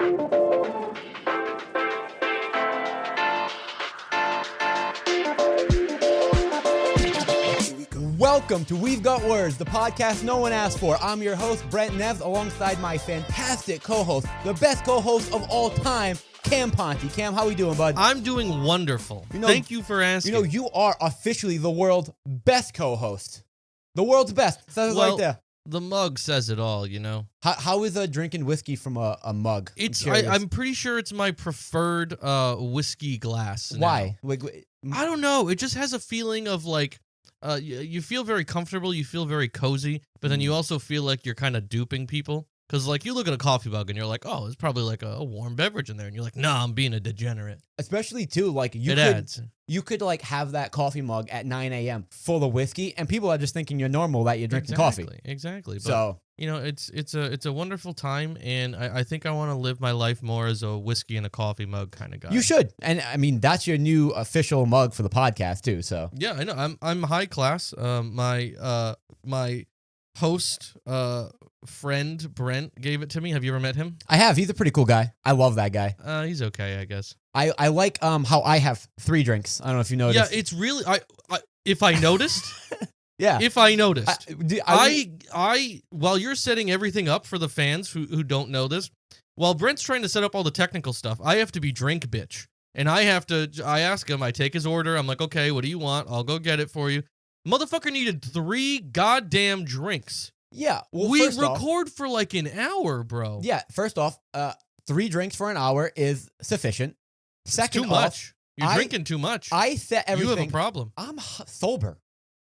Welcome to We've Got Words, the podcast no one asked for. I'm your host, Brent Neves, alongside my fantastic co-host, the best co-host of all time, Cam Ponte. Cam, how we doing, bud? I'm doing wonderful. Thank you for asking. You are officially the world's best co-host. The world's best. Says well, right there. The mug says it all, you know. How is drinking whiskey from a mug? I'm pretty sure it's my preferred whiskey glass. Why? I don't know. It just has a feeling of like, you feel very comfortable, you feel very cozy, but then you also feel like you're kind of duping people. Because, like, you look at a coffee mug and you're like, oh, it's probably like a warm beverage in there. And you're like, nah, I'm being a degenerate. Especially, too, like, you could like, have that coffee mug at 9 a.m. full of whiskey, and people are just thinking you're normal that you're drinking coffee. Exactly. But, so, you know, it's a wonderful time, and I think I want to live my life more as a whiskey and a coffee mug kind of guy. You should. And, I mean, that's your new official mug for the podcast, too, so. Yeah, I know. I'm high class. My host friend Brent gave it to me. Have you ever met him? I have. He's a pretty cool guy. I love that guy. He's okay, I guess. I like how I have 3 drinks. I don't know if you noticed. Yeah, it's really if I noticed. Yeah. If I noticed. I while you're setting everything up for the fans who don't know this, while Brent's trying to set up all the technical stuff, I have to be drink bitch. And I ask him, I take his order, I'm like, okay, what do you want? I'll go get it for you. Motherfucker needed 3 goddamn drinks. Yeah. Well, we record for like an hour, bro. Yeah. First off, 3 drinks for an hour is sufficient. Second, too much. You're drinking too much. I set everything. You have a problem. I'm sober.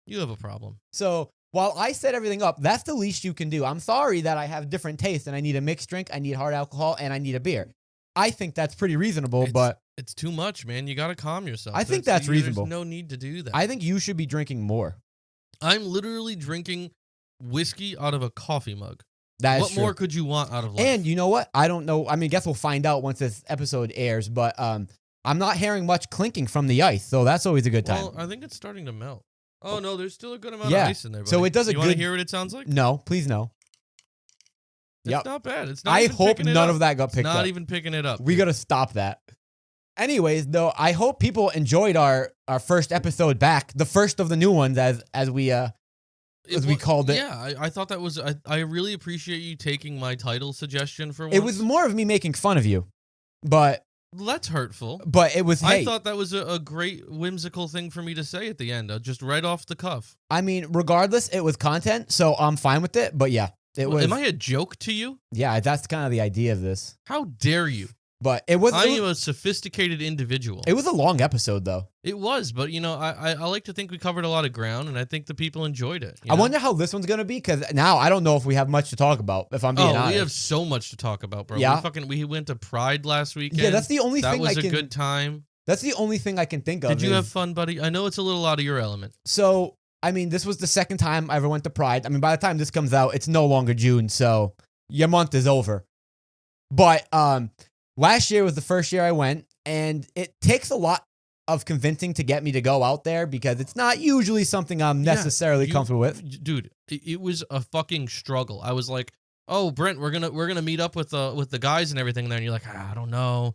You have a problem. So while I set everything up, that's the least you can do. I'm sorry that I have different tastes and I need a mixed drink, I need hard alcohol, and I need a beer. I think that's pretty reasonable, but it's too much, man. You got to calm yourself. I think that's reasonable. There's no need to do that. I think you should be drinking more. I'm literally drinking whiskey out of a coffee mug. What more could you want out of life? And you know what? I don't know. I mean, I guess we'll find out once this episode airs, but I'm not hearing much clinking from the ice, so that's always a good time. Well, I think it's starting to melt. Oh, no, there's still a good amount of ice in there, buddy. So it does you want to hear what it sounds like? No, please no. It's not bad. It's not I hope none of that got picked up. Not even picking it up. We got to stop that. Anyways, though, I hope people enjoyed our first episode back, the first of the new ones, as we called it. Yeah, I thought that was. I really appreciate you taking my title suggestion for once. It was more of me making fun of you, but that's hurtful. But it was. I thought that was a great whimsical thing for me to say at the end, just right off the cuff. I mean, regardless, it was content, so I'm fine with it. But yeah, it was. Am I a joke to you? Yeah, that's kind of the idea of this. How dare you? But it was. I am a sophisticated individual. It was a long episode, though. It was, but you know, I like to think we covered a lot of ground, and I think the people enjoyed it. I wonder how this one's gonna be, because now I don't know if we have much to talk about. If I'm being honest, we have so much to talk about, bro. Yeah, we went to Pride last weekend. Yeah, that's the only thing. That was a good time. That's the only thing I can think of. Did you have fun, buddy? I know it's a little out of your element. So, I mean, this was the second time I ever went to Pride. I mean, by the time this comes out, it's no longer June, so your month is over. But last year was the first year I went, and it takes a lot of convincing to get me to go out there because it's not usually something I'm necessarily comfortable with. Dude, it was a fucking struggle. I was like, "Oh, Brent, we're gonna meet up with the guys and everything there," and you're like, "I don't know,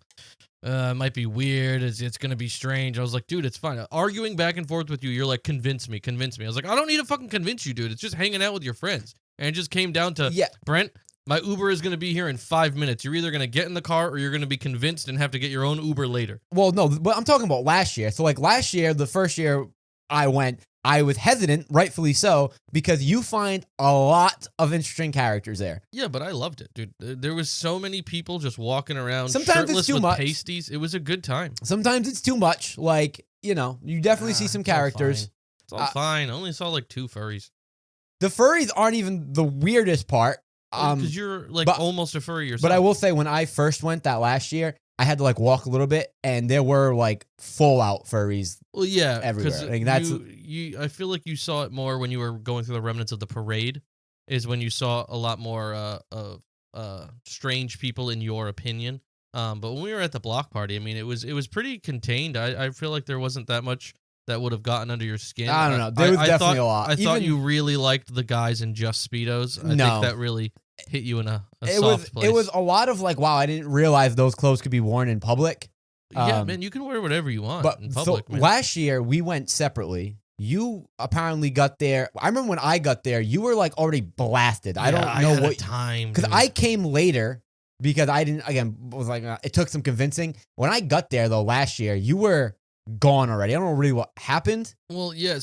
it might be weird. It's gonna be strange." I was like, "Dude, it's fine." Arguing back and forth with you, you're like, "Convince me." I was like, "I don't need to fucking convince you, dude. It's just hanging out with your friends." And it just came down to, Brent, my Uber is going to be here in 5 minutes. You're either going to get in the car or you're going to be convinced and have to get your own Uber later. Well, no, but I'm talking about last year. So, like, last year, the first year I went, I was hesitant, rightfully so, because you find a lot of interesting characters there. Yeah, but I loved it, dude. There was so many people just walking around sometimes shirtless it's too with much. pasties. It was a good time. Sometimes it's too much. Like, you know, you definitely see some characters. It's all fine. I only saw like 2 furries. The furries aren't even the weirdest part. Because you're like almost a furry yourself. But I will say, when I first went that last year, I had to like walk a little bit, and there were like full out furries. Well, yeah, everywhere. I mean, I feel like you saw it more when you were going through the remnants of the parade. Is when you saw a lot more strange people, in your opinion. But when we were at the block party, I mean, it was pretty contained. I feel like there wasn't that much that would have gotten under your skin. I don't know. There was definitely a lot. I thought you really liked the guys in just Speedos. I think that really hit you in a it soft was place. it was a lot of like, wow, I didn't realize those clothes could be worn in public. Yeah, man, you can wear whatever you want But in public, so man. last year we went separately. You apparently got there. I remember when I got there, you were like already blasted. I Yeah, don't know had a what time because dude. I came later because I didn't again was like it took some convincing. When I got there though last year, you were gone already. I don't know really what happened. Well, yeah.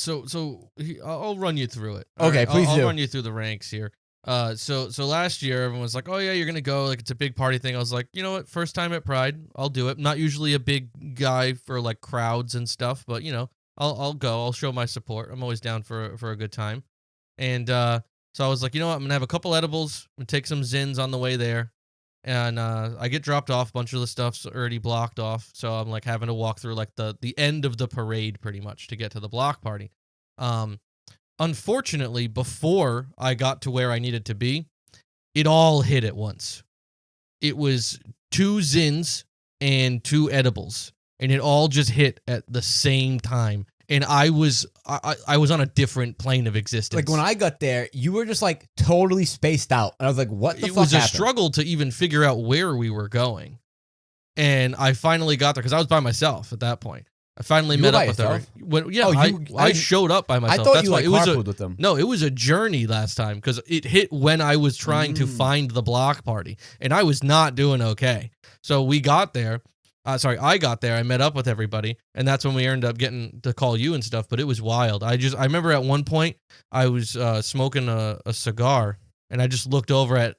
I'll run you through it. Okay, please I'll do. run you through the ranks here. So last year everyone was like, "Oh yeah, you're gonna go. Like it's a big party thing." I was like, you know what? First time at Pride, I'll do it. Not usually a big guy for like crowds and stuff, but you know, I'll go. I'll show my support. I'm always down for a good time. And so I was like, you know what? I'm gonna have a couple edibles and take some Zins on the way there. And I get dropped off. A bunch of the stuff's already blocked off, so I'm like having to walk through like the end of the parade pretty much to get to the block party. Um, Unfortunately, before I got to where I needed to be, it all hit at once. It was 2 Zins and 2 edibles, and it all just hit at the same time. And I was on a different plane of existence. Like when I got there, you were just like totally spaced out, and I was like, "What the it fuck was happened?" a struggle to even figure out where we were going. And I finally got there because I was by myself at that point. I finally You met were up by with yourself? her. When, yeah, Oh, I showed up by myself. I thought That's you why like it was carpooled with them. no, it was a journey last time because it hit when I was trying to find the block party, and I was not doing okay. So we got there. I got there. I met up with everybody, and that's when we ended up getting to call you and stuff. But it was wild. I remember at one point I was smoking a cigar, and I just looked over at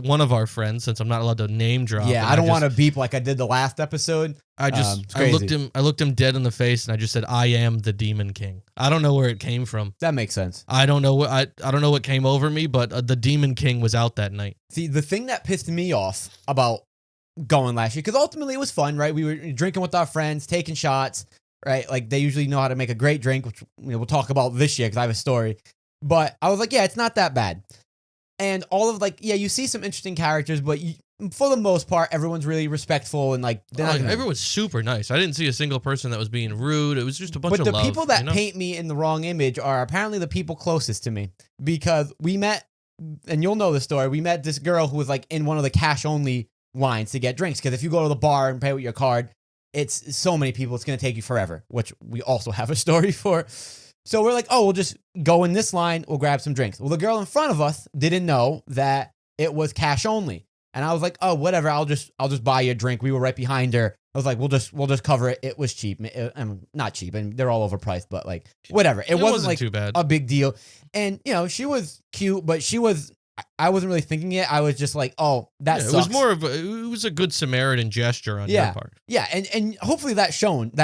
one of our friends, since I'm not allowed to name drop. Yeah, I don't want to beep like I did the last episode. I crazy. looked him dead in the face, and I just said, "I am the Demon King." I don't know where it came from. That makes sense. I don't know what I don't know what came over me, but the Demon King was out that night. See, the thing that pissed me off about going last year, because ultimately it was fun, right? We were drinking with our friends, taking shots, right? Like they usually know how to make a great drink, which we'll talk about this year because I have a story. But I was like, yeah, it's not that bad. And all of like, yeah, you see some interesting characters, but for the most part, everyone's really respectful and like they're not gonna, everyone's super nice. I didn't see a single person that was being rude. It was just a bunch of But the love, people that you know? paint me in the wrong image are apparently the people closest to me, because we met, and you'll know the story. We met this girl who was like in one of the cash only lines to get drinks, because if you go to the bar and pay with your card, it's so many people, it's going to take you forever, which we also have a story for. So we're like, oh, we'll just go in this line, we'll grab some drinks. Well, the girl in front of us didn't know that it was cash only. And I was like, oh, whatever, I'll just buy you a drink. We were right behind her. I was like, we'll just cover it. It was cheap. Not cheap, and they're all overpriced, but like whatever. It wasn't like too bad. a big deal. And you know, she was cute, but I wasn't really thinking it. I was just like, oh, that sucks. It was more of it was a good Samaritan gesture on your part. Yeah, and hopefully that showed,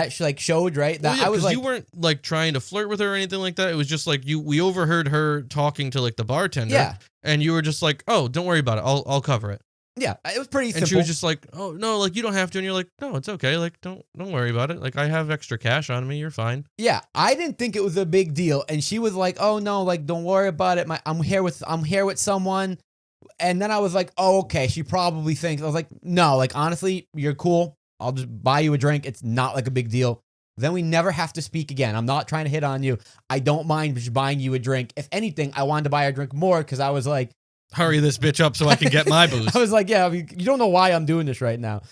right? That I was like, you weren't like trying to flirt with her or anything like that. It was just like we overheard her talking to like the bartender. Yeah. And you were just like, oh, don't worry about it. I'll cover it. Yeah, it was pretty simple. And she was just like, oh no, like you don't have to. And you're like, no, it's okay. Like don't worry about it. Like I have extra cash on me. You're fine. Yeah, I didn't think it was a big deal, and she was like, oh no, like don't worry about it. I'm here with someone. And then I was like, oh, okay, she probably thinks. I was like, no, like honestly, you're cool. I'll just buy you a drink. It's not like a big deal. Then we never have to speak again. I'm not trying to hit on you. I don't mind just buying you a drink. If anything, I wanted to buy her a drink more because I was like, hurry this bitch up so I can get my booze. I was like, yeah, I mean, you don't know why I'm doing this right now.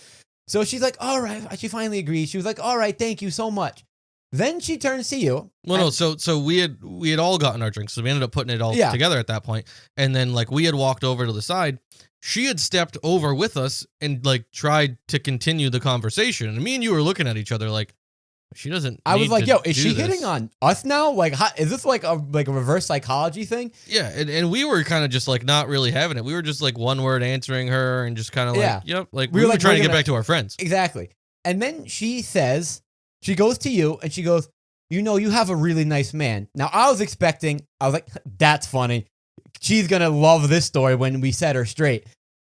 So she's like, all right. She finally agreed. She was like, all right, thank you so much. Then she turns to you. Well, no, so we had all gotten our drinks, so we ended up putting it all together at that point. And then like we had walked over to the side. She had stepped over with us and like tried to continue the conversation. And me and you were looking at each other like, she doesn't. I was like, yo, is she this. hitting on us now? Like, is this like a reverse psychology thing? Yeah, and we were kind of just like not really having it. We were just like one word answering her and just kind of like, yep, like we were like trying to get back to our friends. Exactly. And then she goes to you and she goes, you know, you have a really nice man. Now I was like, that's funny. She's gonna love this story when we set her straight.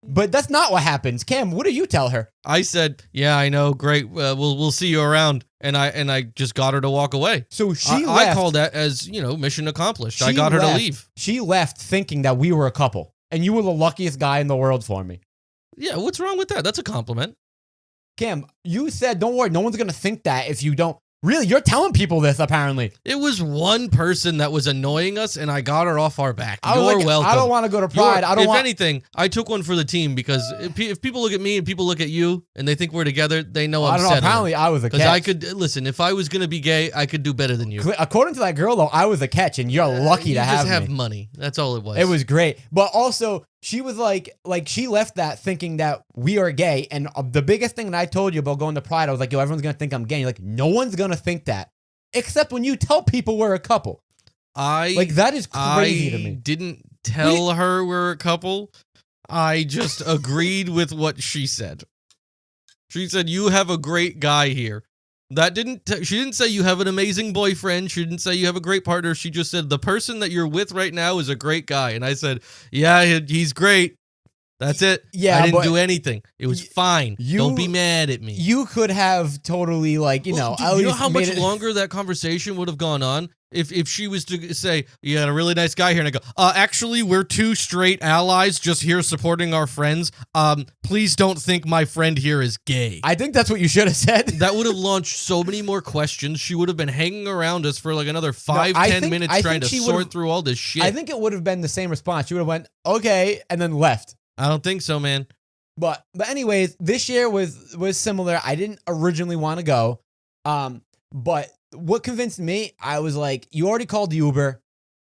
But that's not what happens. Cam, what do you tell her? I said, yeah, I know, great. We'll see you around. And I just got her to walk away. So she left. I call that as, mission accomplished. I got her to leave. She left thinking that we were a couple. And you were the luckiest guy in the world for me. Yeah, what's wrong with that? That's a compliment. Cam, you said, don't worry, no one's going to think that if you don't. Really? You're telling people this, apparently. It was one person that was annoying us, and I got her off our back. I was You're like, welcome. I don't want to go to Pride. I don't if want. anything, I took one for the team because if people look at me and people look at you and they think we're together, they know I I'm don't know. settling. Apparently, I was a Because catch. I could listen. If I was gonna be gay, I could do better than you. According to that girl, though, I was a catch, and you're lucky You to just have me. money. That's all it was. It was great, but also she was like she left that thinking that we are gay, and the biggest thing that I told you about going to Pride, I was like, yo, everyone's gonna think I'm gay. You're like, no one's gonna think that, except when you tell people we're a couple. Like that is crazy to me. Didn't tell her we're a couple. I just agreed with what she said. She said, "You have a great guy here." That she didn't say you have an amazing boyfriend. She didn't say you have a great partner. She just said the person that you're with right now is a great guy. And I said, yeah, he's great. That's it. Yeah, I didn't but do anything. It was fine. Don't be mad at me. You could have totally like, you know, you know how much longer that conversation would have gone on if she was to say, you got a really nice guy here, and I go, actually, we're two straight allies just here supporting our friends. Please don't think my friend here is gay. I think that's what you should have said. That would have launched so many more questions. She would have been hanging around us for like another 5-10 minutes trying to sort through all this shit. I think it would have been the same response. She would have went, okay, and then left. I don't think so, man. But anyways, this year was similar. I didn't originally want to go. But what convinced me, I was like, you already called Uber.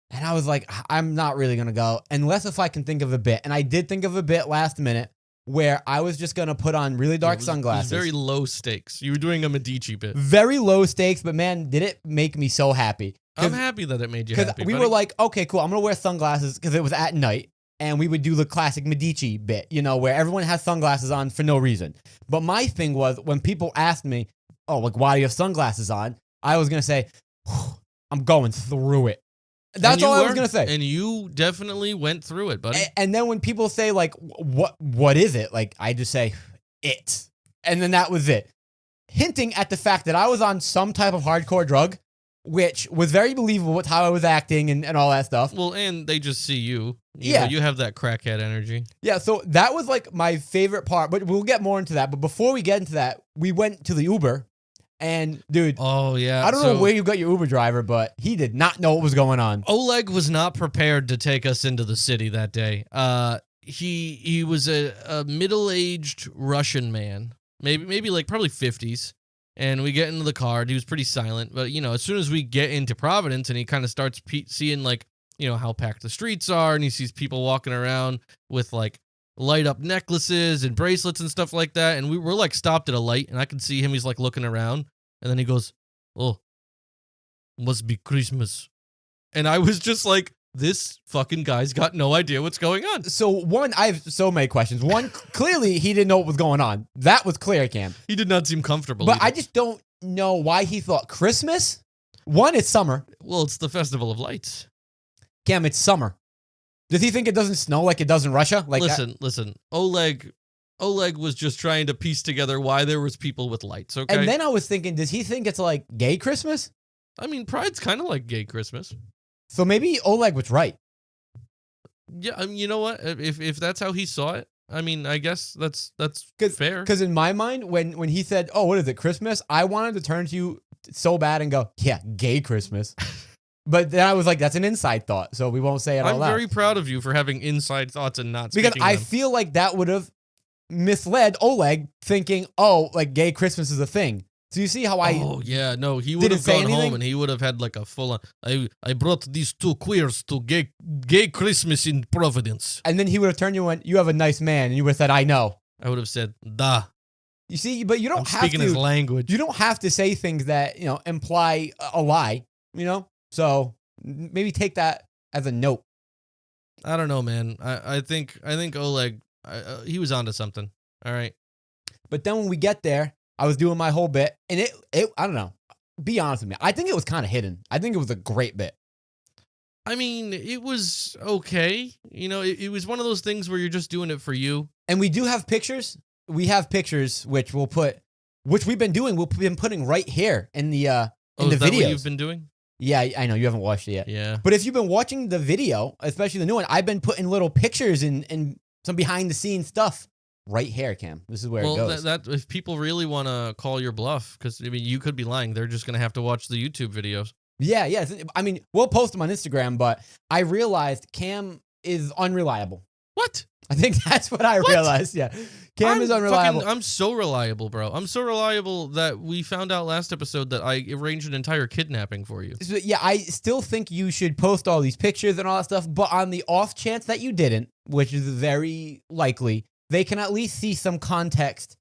And I was like, I'm not really going to go unless if I can think of a bit. And I did think of a bit last minute where I was just going to put on really dark sunglasses. It was very low stakes. You were doing a Medici bit. Very low stakes, but man, did it make me so happy. I'm happy that it made you happy. Because we were like, okay, cool. I'm going to wear sunglasses because it was at night. And we would do the classic Medici bit, you know, where everyone has sunglasses on for no reason. But my thing was when people asked me, oh, like, why do you have sunglasses on? I was going to say, I'm going through it. That's all I was going to say. And you definitely went through it, buddy. And then when people say, like, what is it? Like, I just say, it. And then that was it. Hinting at the fact that I was on some type of hardcore drug, which was very believable with how I was acting and all that stuff. Well, and they just see you. You Yeah. know, you have that crackhead energy. Yeah, so that was like my favorite part, but we'll get more into that. But before we get into that, we went to the Uber, and dude, oh yeah, I don't know where you got your Uber driver, but he did not know what was going on. Oleg was not prepared to take us into the city that day. He was a middle-aged Russian man, maybe like probably 50s. And we get into the car. And he was pretty silent, but you know, as soon as we get into Providence, and he kind of starts seeing like, you know, how packed the streets are, and he sees people walking around with like light up necklaces and bracelets and stuff like that. And we're like stopped at a light, and I can see him. He's like looking around, and then he goes, "Oh, must be Christmas." And I was just like, this fucking guy's got no idea what's going on. So one, I have so many questions. One, clearly he didn't know what was going on. That was clear, Cam. He did not seem comfortable. But either. I just don't know why he thought Christmas. One, it's summer. Well, it's the Festival of Lights. Cam, it's summer. Does he think it doesn't snow like it does in Russia? Like, listen. Oleg was just trying to piece together why there was people with lights. Okay. And then I was thinking, does he think it's like gay Christmas? I mean, Pride's kind of like gay Christmas. So maybe Oleg was right. Yeah, I mean, you know what? If that's how he saw it, I mean, I guess that's fair. Because in my mind, when he said, "Oh, what is it, Christmas?" I wanted to turn to you so bad and go, "Yeah, gay Christmas." But then I was like, "That's an inside thought, so we won't say it out I'm loud." very proud of you for having inside thoughts and not because speaking I them. feel like that would have misled Oleg, thinking, "Oh, like gay Christmas is a thing." So you see how I? Oh yeah, no, he would have say gone home anything? and he would have had like a full on. I brought these two queers to gay Christmas in Providence. And then he would have turned you and went, "You have a nice man," and you would have said, "I know." I would have said, "Da." You see, but you don't I'm have speaking to. his language. You don't have to say things that imply a lie. You know, so maybe take that as a note. I don't know, man. I think Oleg, he was onto something. All right. But then when we get there, I was doing my whole bit, and it I don't know. Be honest with me. I think it was kind of hidden. I think it was a great bit. I mean, it was okay. You know, it was one of those things where you're just doing it for you. And we do have pictures. We have pictures which we've been doing. We've been putting right here in the Is videos. that what you've been doing? Yeah, I know you haven't watched it yet. Yeah. But if you've been watching the video, especially the new one, I've been putting little pictures and some behind the scenes stuff right here, Cam. This is where it Well, goes. that if people really want to call your bluff, because I mean, you could be lying. They're just gonna have to watch the YouTube videos. Yeah. I mean, we'll post them on Instagram, but I realized Cam is unreliable. What? I think that's what I realized. Yeah. Cam is unreliable. I'm so reliable, bro. I'm so reliable that we found out last episode that I arranged an entire kidnapping for you. So, yeah, I still think you should post all these pictures and all that stuff, but on the off chance that you didn't, which is very likely, they can at least see some context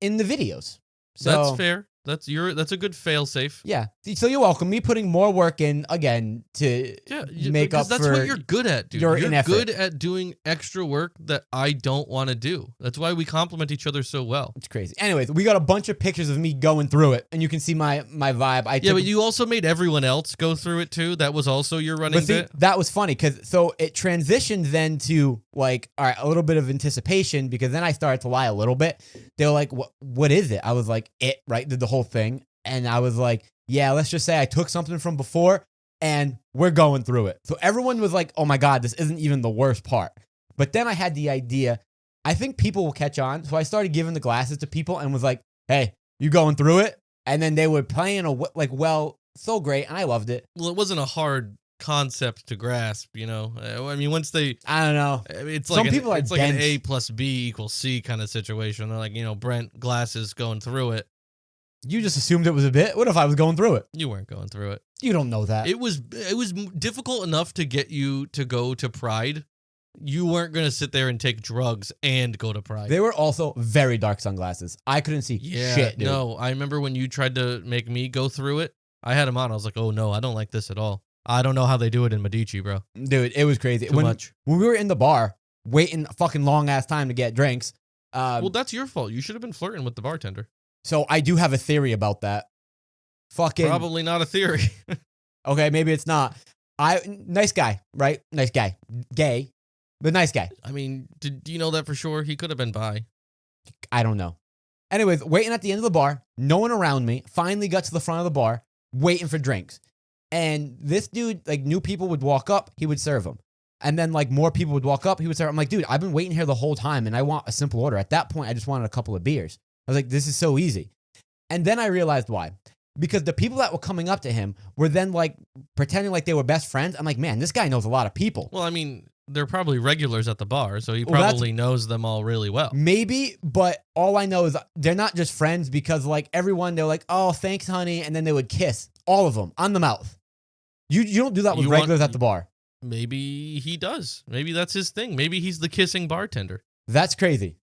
in the videos. So That's fair. That's a good fail safe. yeah. So you're welcome. Me putting more work in again to make up that's for what you're good at, dude. your You're ineffort. good at doing extra work that I don't want to do. That's why we complement each other so well. It's crazy. Anyways, we got a bunch of pictures of me going through it, and you can see my vibe. Yeah, but you also made everyone else go through it too. That was also your running bit. That was funny because so it transitioned then to like, all right, a little bit of anticipation because then I started to lie a little bit. They were like, what is it? I was like, did the whole thing. And I was like, yeah, let's just say I took something from before and we're going through it. So everyone was like, oh my God, this isn't even the worst part. But then I had the idea, I think people will catch on. So I started giving the glasses to people and was like, hey, you going through it? And then they were playing so great. And I loved it. Well, it wasn't a hard concept to grasp, you know. I mean, once they, I don't know. it's Some like people are it's like an dense. A plus B equals C kind of situation. They're like, you know, Brent glasses going through it. You just assumed it was a bit. What if I was going through it? You weren't going through it. You don't know that. It was difficult enough to get you to go to Pride. You weren't going to sit there and take drugs and go to Pride. They were also very dark sunglasses. I couldn't see shit, dude. No, I remember when you tried to make me go through it. I had them on. I was like, oh no, I don't like this at all. I don't know how they do it in Medici, bro. Dude, it was crazy. Too much. When we were in the bar, waiting a fucking long ass time to get drinks. Well, that's your fault. You should have been flirting with the bartender. So I do have a theory about that. Fucking Probably not a theory. okay, maybe it's not. Nice guy, right? Nice guy, gay, but nice guy. I mean, do you know that for sure? He could have been bi. I don't know. Anyways, waiting at the end of the bar, no one around me. Finally got to the front of the bar, waiting for drinks. And this dude, like, new people would walk up, he would serve them. And then, like, more people would walk up, he would serve. I'm like, dude, I've been waiting here the whole time, and I want a simple order. At that point, I just wanted a couple of beers. I was like, this is so easy. And then I realized why. Because the people that were coming up to him were then, like, pretending like they were best friends. I'm like, man, this guy knows a lot of people. Well, I mean, they're probably regulars at the bar, so he probably knows them all really well. Maybe, but all I know is they're not just friends because, like, everyone, they're like, oh, thanks, honey. And then they would kiss all of them on the mouth. You don't do that with regulars at the bar. Maybe he does. Maybe that's his thing. Maybe he's the kissing bartender. That's crazy.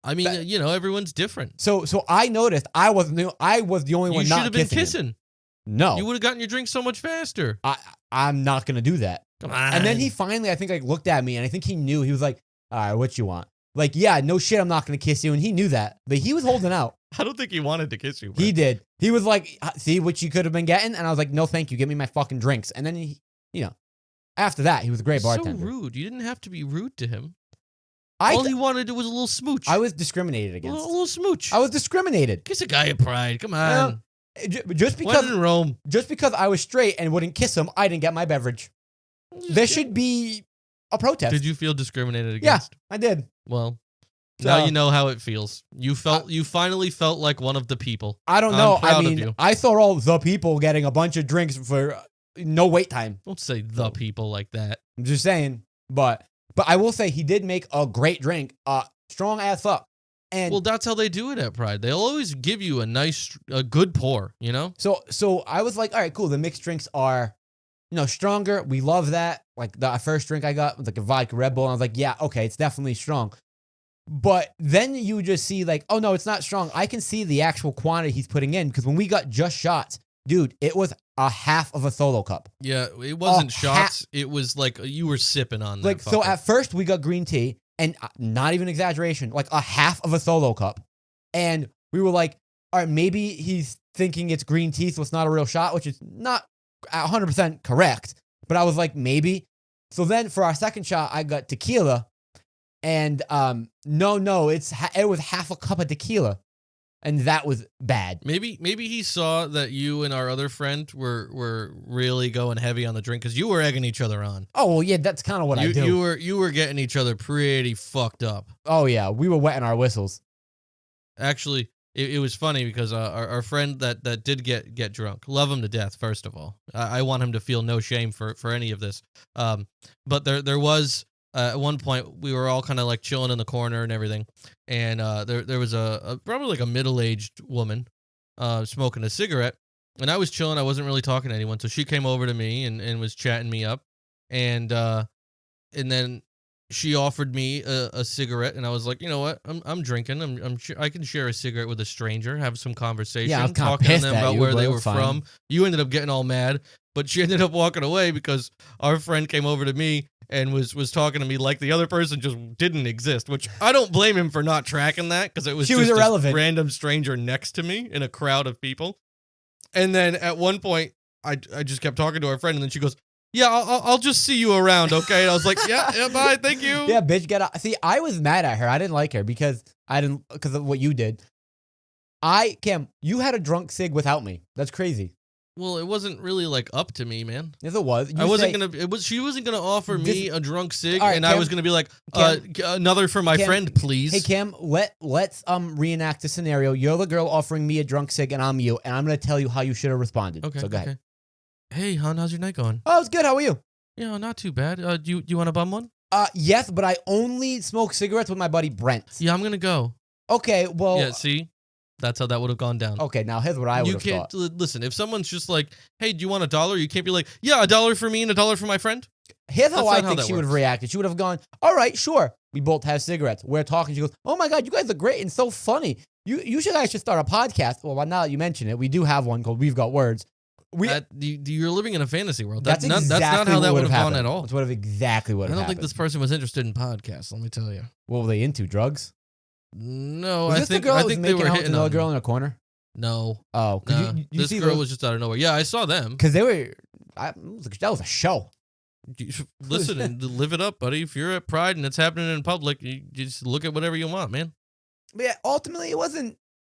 I mean, you know, everyone's different. So I noticed I was the only one You should not have been kissing. kissing. No. You would have gotten your drink so much faster. I'm not going to do that. Come on. And then he finally, I think, like, looked at me, and I think he knew. He was like, all right, what you want? Like, yeah, no shit, I'm not going to kiss you. And he knew that. But he was holding out. I don't think he wanted to kiss you, bro. He did. He was like, see what you could have been getting? And I was like, no, thank you. Give me my fucking drinks. And then he, you know, after that, he was a great bartender. So rude. You didn't have to be rude to him. All he wanted was a little smooch. I was discriminated against. A little smooch. I was discriminated. Kiss a guy at Pride. Come on. Just because when in Rome. Just because I was straight and wouldn't kiss him, I didn't get my beverage. There should be a protest. Did you feel discriminated against? Yeah, I did. Well, now you know how it feels. You finally felt like one of the people. I don't know. I'm proud I of mean, you. I saw all the people getting a bunch of drinks for no wait time. Don't say the people like that. I'm just saying. But I will say he did make a great drink. Strong as fuck. And well, that's how they do it at Pride. They'll always give you a good pour, you know? So I was like, all right, cool. The mixed drinks are, you know, stronger. We love that. Like the first drink I got was like a vodka Red Bull. And I was like, yeah, okay, it's definitely strong. But then you just see like, oh no, it's not strong. I can see the actual quantity he's putting in because when we got just shots, dude, it was a half of a solo cup. Yeah, it wasn't shots. It was like you were sipping on that. Like, so at first we got green tea, and not even exaggeration, like a half of a solo cup. And we were like, all right, maybe he's thinking it's green tea, so it's not a real shot, which is not 100% correct. But I was like, maybe. So then for our second shot, I got tequila. And it was half a cup of tequila. And that was bad. Maybe he saw that you and our other friend were really going heavy on the drink because you were egging each other on. Oh, well, yeah, that's kind of what I do. You were getting each other pretty fucked up. Oh, yeah, we were wetting our whistles. Actually, it was funny because our friend that did get drunk, love him to death. First of all, I want him to feel no shame for any of this. But there was at one point we were all kind of like chilling in the corner and everything, and there was a probably like a middle-aged woman smoking a cigarette, and I was chilling. I wasn't really talking to anyone, so she came over to me and was chatting me up, and then she offered me a cigarette, and I was like, you know what? I'm drinking. I can share a cigarette with a stranger, have some conversation, Yeah, I was kinda talking to pissed them at about you, where but they it were was fine. from. You ended up getting all mad, but she ended up walking away because our friend came over to me and was talking to me like the other person just didn't exist, which I don't blame him for not tracking that because it was She just was this irrelevant. random stranger next to me in a crowd of people. And then at one point, I just kept talking to our friend, and then she goes, yeah, I'll just see you around, okay? And I was like, yeah, bye, thank you. Yeah, bitch, get out. See, I was mad at her. I didn't like her because of what you did. Cam, you had a drunk cig without me. That's crazy. Well, it wasn't really like up to me, man. Yes, it was. She wasn't gonna offer me a drunk cig, All right, and I Cam, was gonna be like, Cam, another for my Cam, friend, please. Hey, Cam, let's reenact the scenario. You're the girl offering me a drunk cig, and I'm you, and I'm gonna tell you how you should have responded. Okay. So go ahead. Hey, hon, how's your night going? Oh, it's good. How are you? Yeah, not too bad. Do you want to bum one? Yes, but I only smoke cigarettes with my buddy Brent. Yeah, I'm gonna go. Okay, well. Yeah, see, that's how that would have gone down. Okay, now here's what I would You have can't thought. listen. If someone's just like, "Hey, do you want $1?" You can't be like, "Yeah, $1 for me and $1 for my friend." Here's how That's I not how think that she would have works. reacted. She would have gone, all right, sure. We both have cigarettes. We're talking. She goes, oh my God, you guys are great and so funny. You should actually start a podcast. Well, now that you mention it, we do have one called We've Got Words. You're living in a fantasy world. That's not exactly how that what would have gone happened. at all. That's what exactly what I don't happened. think this person was interested in podcasts. Let me tell you. What were they into? Drugs? No, Was I this think the girl I that was think they making were out with hitting another on girl me. in a corner? No, Oh, no. you This see girl those? was just out of nowhere. Yeah, I saw them. Because they were. That was a show. Listen and live it up, buddy. If you're at Pride and it's happening in public, you just look at whatever you want, man. But yeah, ultimately, it wasn't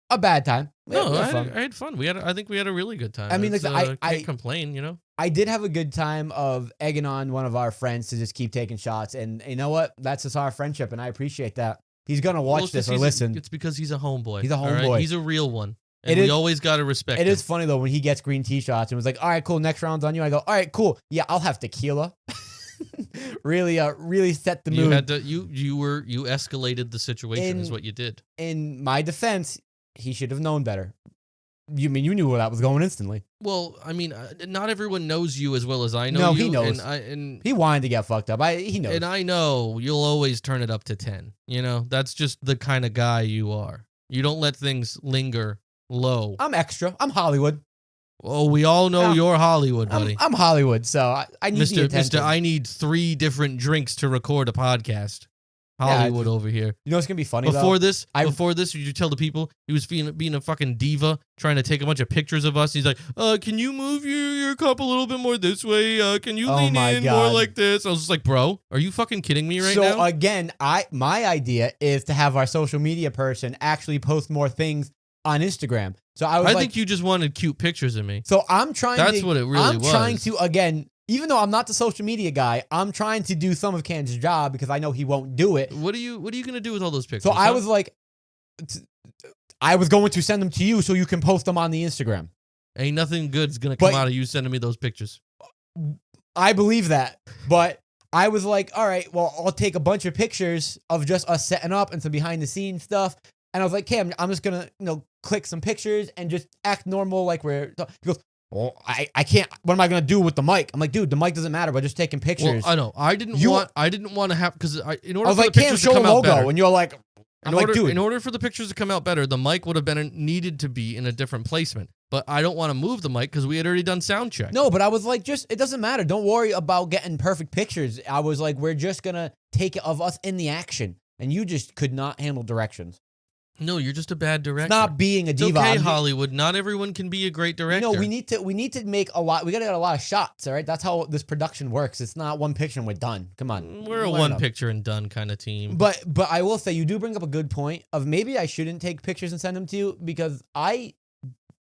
a bad time. We No, had fun. I had fun. I think we had a really good time. I mean, listen, I can't complain, you know. I did have a good time of egging on one of our friends to just keep taking shots. And you know what? That's just our friendship, and I appreciate that. He's going to watch Well, this or he's listen. It's because he's a homeboy. He's a all right? homeboy. He's a real one. And It we is- always got to respect It him. is funny, though, when he gets green tea shots and was like, all right, cool, next round's on you. I go, all right, cool. Yeah, I'll have tequila. really set the mood. You had to you escalated the situation is In- what you did. In my defense, he should have known better. You knew where that was going instantly. Well, I mean, not everyone knows you as well as I know No, you. he knows. And He wanted to get fucked up. He knows. and I know you'll always turn it up to 10. You know, that's just the kind of guy you are. You don't let things linger low. I'm extra. I'm Hollywood. Oh, we all know I'm- you're Hollywood, buddy. I'm Hollywood, so I need the attention. I need 3 different drinks to record a podcast. Hollywood over here. You know what's gonna be funny Before though? this, you tell the people he was being a fucking diva, trying to take a bunch of pictures of us. He's like, can you move your cup a little bit more this way? Can you Oh lean my in more God. like this? I was just like, bro, are you fucking kidding me right So now? again, my idea is to have our social media person actually post more things on Instagram. So I was like, think you just wanted cute pictures of me. so I'm trying. That's what it really I'm was. trying to again, even though I'm not the social media guy, I'm trying to do some of Can's job because I know he won't do it. What are you gonna do with all those pictures? So I huh? was like, I was going to send them to you so you can post them on the Instagram. Ain't nothing good's gonna come But- out of you sending me those pictures. I believe that, but I was like, all right, well, I'll take a bunch of pictures of just us setting up and some behind the scenes stuff. And I was like, Cam, I'm just gonna, click some pictures and just act normal like we're. He goes, well, I can't. What am I gonna do with the mic? I'm like, dude, the mic doesn't matter. But just taking pictures. Well, I know. I didn't want to have because in order I was for like, the Cam, pictures show to a come out logo, better, and you're like, I'm like, dude, in order for the pictures to come out better, the mic would have needed to be in a different placement. But I don't want to move the mic because we had already done sound check. no. But I was like, it doesn't matter. Don't worry about getting perfect pictures. I was like, we're just gonna take it of us in the action, and you just could not handle directions. No, you're just a bad director. It's not being a It's diva. okay, Hollywood. Not everyone can be a great director. No, we need to make a lot. We got to get a lot of shots. All right, that's how this production works. It's not one picture and we're done. Come on, We're a learn one up. picture and done kind of team. But I will say you do bring up a good point of maybe I shouldn't take pictures and send them to you because I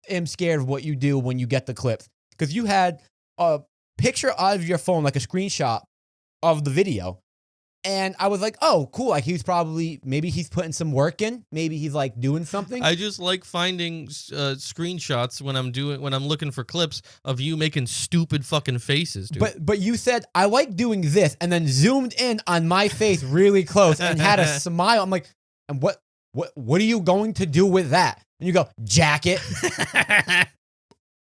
am scared of what you do when you get the clips because you had a picture of your phone, like a screenshot of the video. And I was like, oh, cool. Like maybe he's putting some work in. Maybe he's like doing something. I just like finding screenshots when I'm looking for clips of you making stupid fucking faces, dude. But you said, I like doing this and then zoomed in on my face really close and had a smile. I'm like, and what are you going to do with that? And you go, jack it.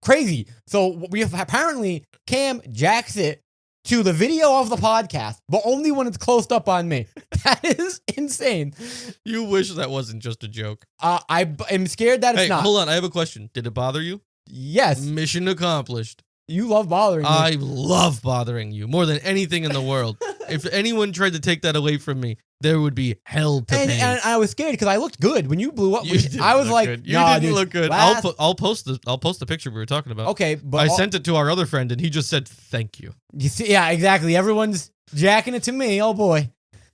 Crazy. So we have apparently Cam jacks it to the video of the podcast, but only when it's closed up on me. That is insane. You wish that wasn't just a joke. I am scared that it's Hey, not. hold on. I have a question. Did it bother you? Yes. Mission accomplished. You love bothering me. I love bothering you more than anything in the world. If anyone tried to take that away from me, there would be hell to pay. And I was scared because I looked good when you blew up. You didn't I was look like, good. You nah, didn't dude, look good. I'll post the picture we were talking about. Okay, but I sent it to our other friend, and he just said thank you. You see, yeah, exactly. Everyone's jacking it to me. Oh boy,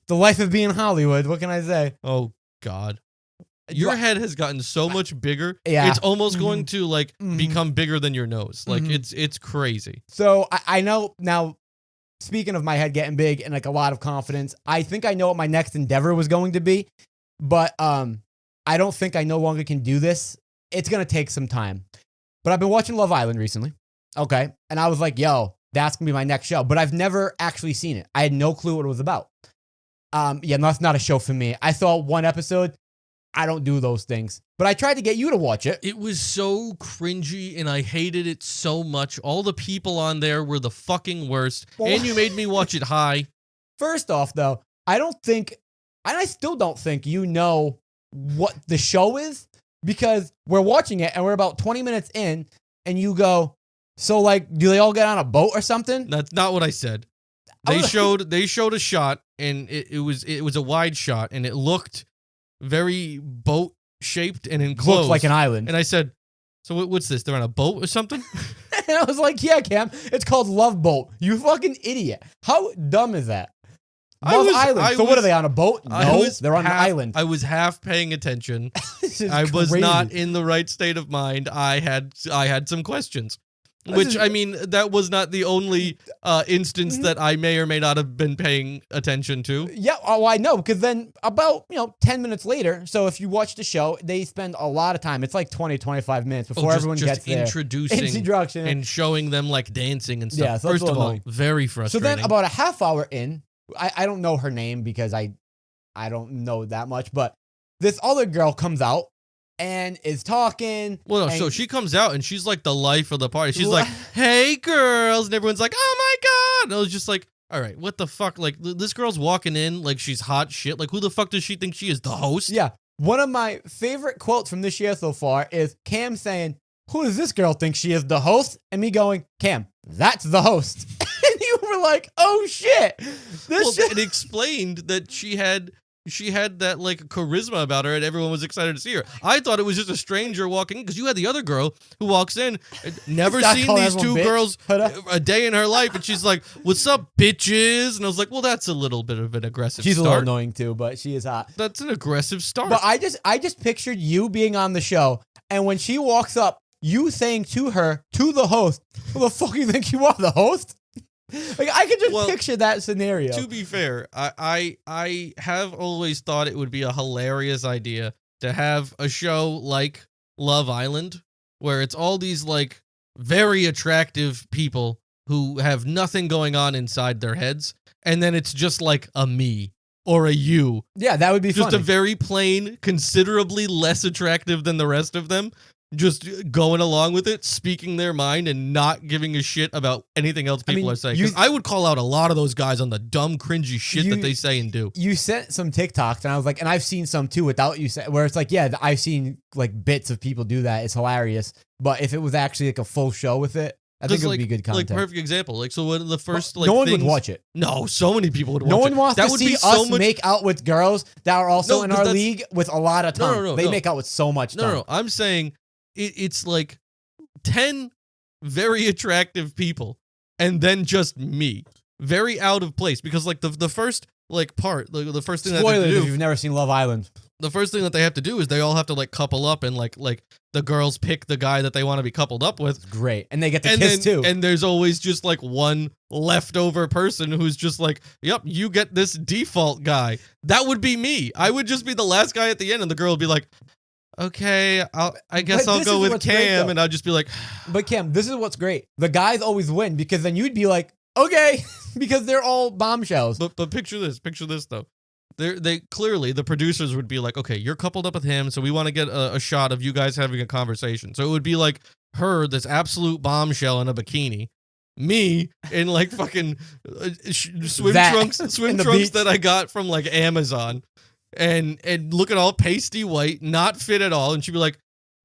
the life of being Hollywood. What can I say? Oh God, your head has gotten so much bigger. Yeah. It's almost going to like Mhm. become bigger than your nose. Like Mhm. it's crazy. So I know now. Speaking of my head getting big and like a lot of confidence, I think I know what my next endeavor was going to be, but I don't think I no longer can do this. It's gonna take some time. But I've been watching Love Island recently. Okay, and I was like, yo, that's gonna be my next show. But I've never actually seen it. I had no clue what it was about. Yeah, that's not a show for me. I saw one episode. I don't do those things. But I tried to get you to watch it. It was so cringy and I hated it so much. All the people on there were the fucking worst. Well- And you made me watch it high. First off, though, I don't think, and I still don't think you know what the show is because we're watching it and we're about 20 minutes in and you go, so like, do they all get on a boat or something? That's not what I said. They showed a shot and it was a wide shot and it looked very boat shaped and enclosed. Looks like an island. And I said, so what's this? They're on a boat or something? And I was like, yeah, Cam, it's called Love Boat. You fucking idiot. How dumb is that? Love Island. So what are they on a boat? No, they're on an island. I was half paying attention. This is I was crazy. not in the right state of mind. I had some questions. Which, I mean, that was not the only instance that I may or may not have been paying attention to. Yeah, oh, I know, because then about, 10 minutes later, so if you watch the show, they spend a lot of time. It's like 20, 25 minutes before everyone gets there. Introducing Introduction. and showing them like dancing and stuff. Yeah, so that's First a of little all, annoying. very So frustrating. then about a half hour in, I don't know her name because I don't know that much, but this other girl comes out and is talking. Well, no, and- so she comes out and she's like the life of the party. She's like, "Hey, girls," and everyone's like, "Oh my god!" And I was just like, "All right, what the fuck?" Like this girl's walking in like she's hot shit. Like who the fuck does she think she is? The host? Yeah. One of my favorite quotes from this year so far is Cam saying, "Who does this girl think she is, the host?" And me going, "Cam, that's the host." And you were like, "Oh shit." Well, it explained that she had that like charisma about her and everyone was excited to see her. I thought it was just a stranger walking in because you had the other girl who walks in, never Stop seen calling these two everyone bitch. girls Hold up. a day in her life, and she's like, "What's up, bitches?" And I was like, "Well, that's a little bit of an aggressive She's a start. little annoying too, but she is hot. That's an aggressive start." But I just pictured you being on the show, and when she walks up, you saying to her, to the host, "Who the fuck you think you are, the host?" Like I could just picture that scenario. To be fair, I have always thought it would be a hilarious idea to have a show like Love Island where it's all these like very attractive people who have nothing going on inside their heads, and then it's just like a me or a you. Yeah, that would be Just funny. a very plain, considerably less attractive than the rest of them, just going along with it, speaking their mind, and not giving a shit about anything else people are saying. 'Cause I would call out a lot of those guys on the dumb, cringy shit that they say and do. You sent some TikToks, and I was like, and I've seen some too without you saying, where it's like, yeah, I've seen like bits of people do that. It's hilarious. But if it was actually like a full show with it, I think it would like, be good content. Like perfect example. Like so when the first Well, like no one things, would watch it. No, so many people would watch No it. one wants That to would see be us so much. make out with girls that are also No, in 'cause our that's- league with a lot of tongue. No, They no. make out with so much tongue. No. I'm saying it's like 10 very attractive people, and then just me, very out of place. Because like the first like part, the first thing that they have Spoilers to if do, you've never seen Love Island. the first thing that they have to do is they all have to like couple up, and like the girls pick the guy that they want to be coupled up with. It's great. And they get to And kiss then, too. and there's always just like one leftover person who's just like, yep, you get this default guy. That would be me. I would just be the last guy at the end, and the girl would be like, okay, I guess But I'll this go is with what's great, Cam, though. and I'll just be like, But Cam, this is what's great. The guys always win because then you'd be like, okay, because they're all bombshells. but picture this though. They clearly, the producers would be like, okay, you're coupled up with him, so we want to get a shot of you guys having a conversation. So it would be like her, this absolute bombshell in a bikini, me in like fucking swim That trunks in the beach. that I got from like Amazon, and looking all pasty white, not fit at all, and she'd be like,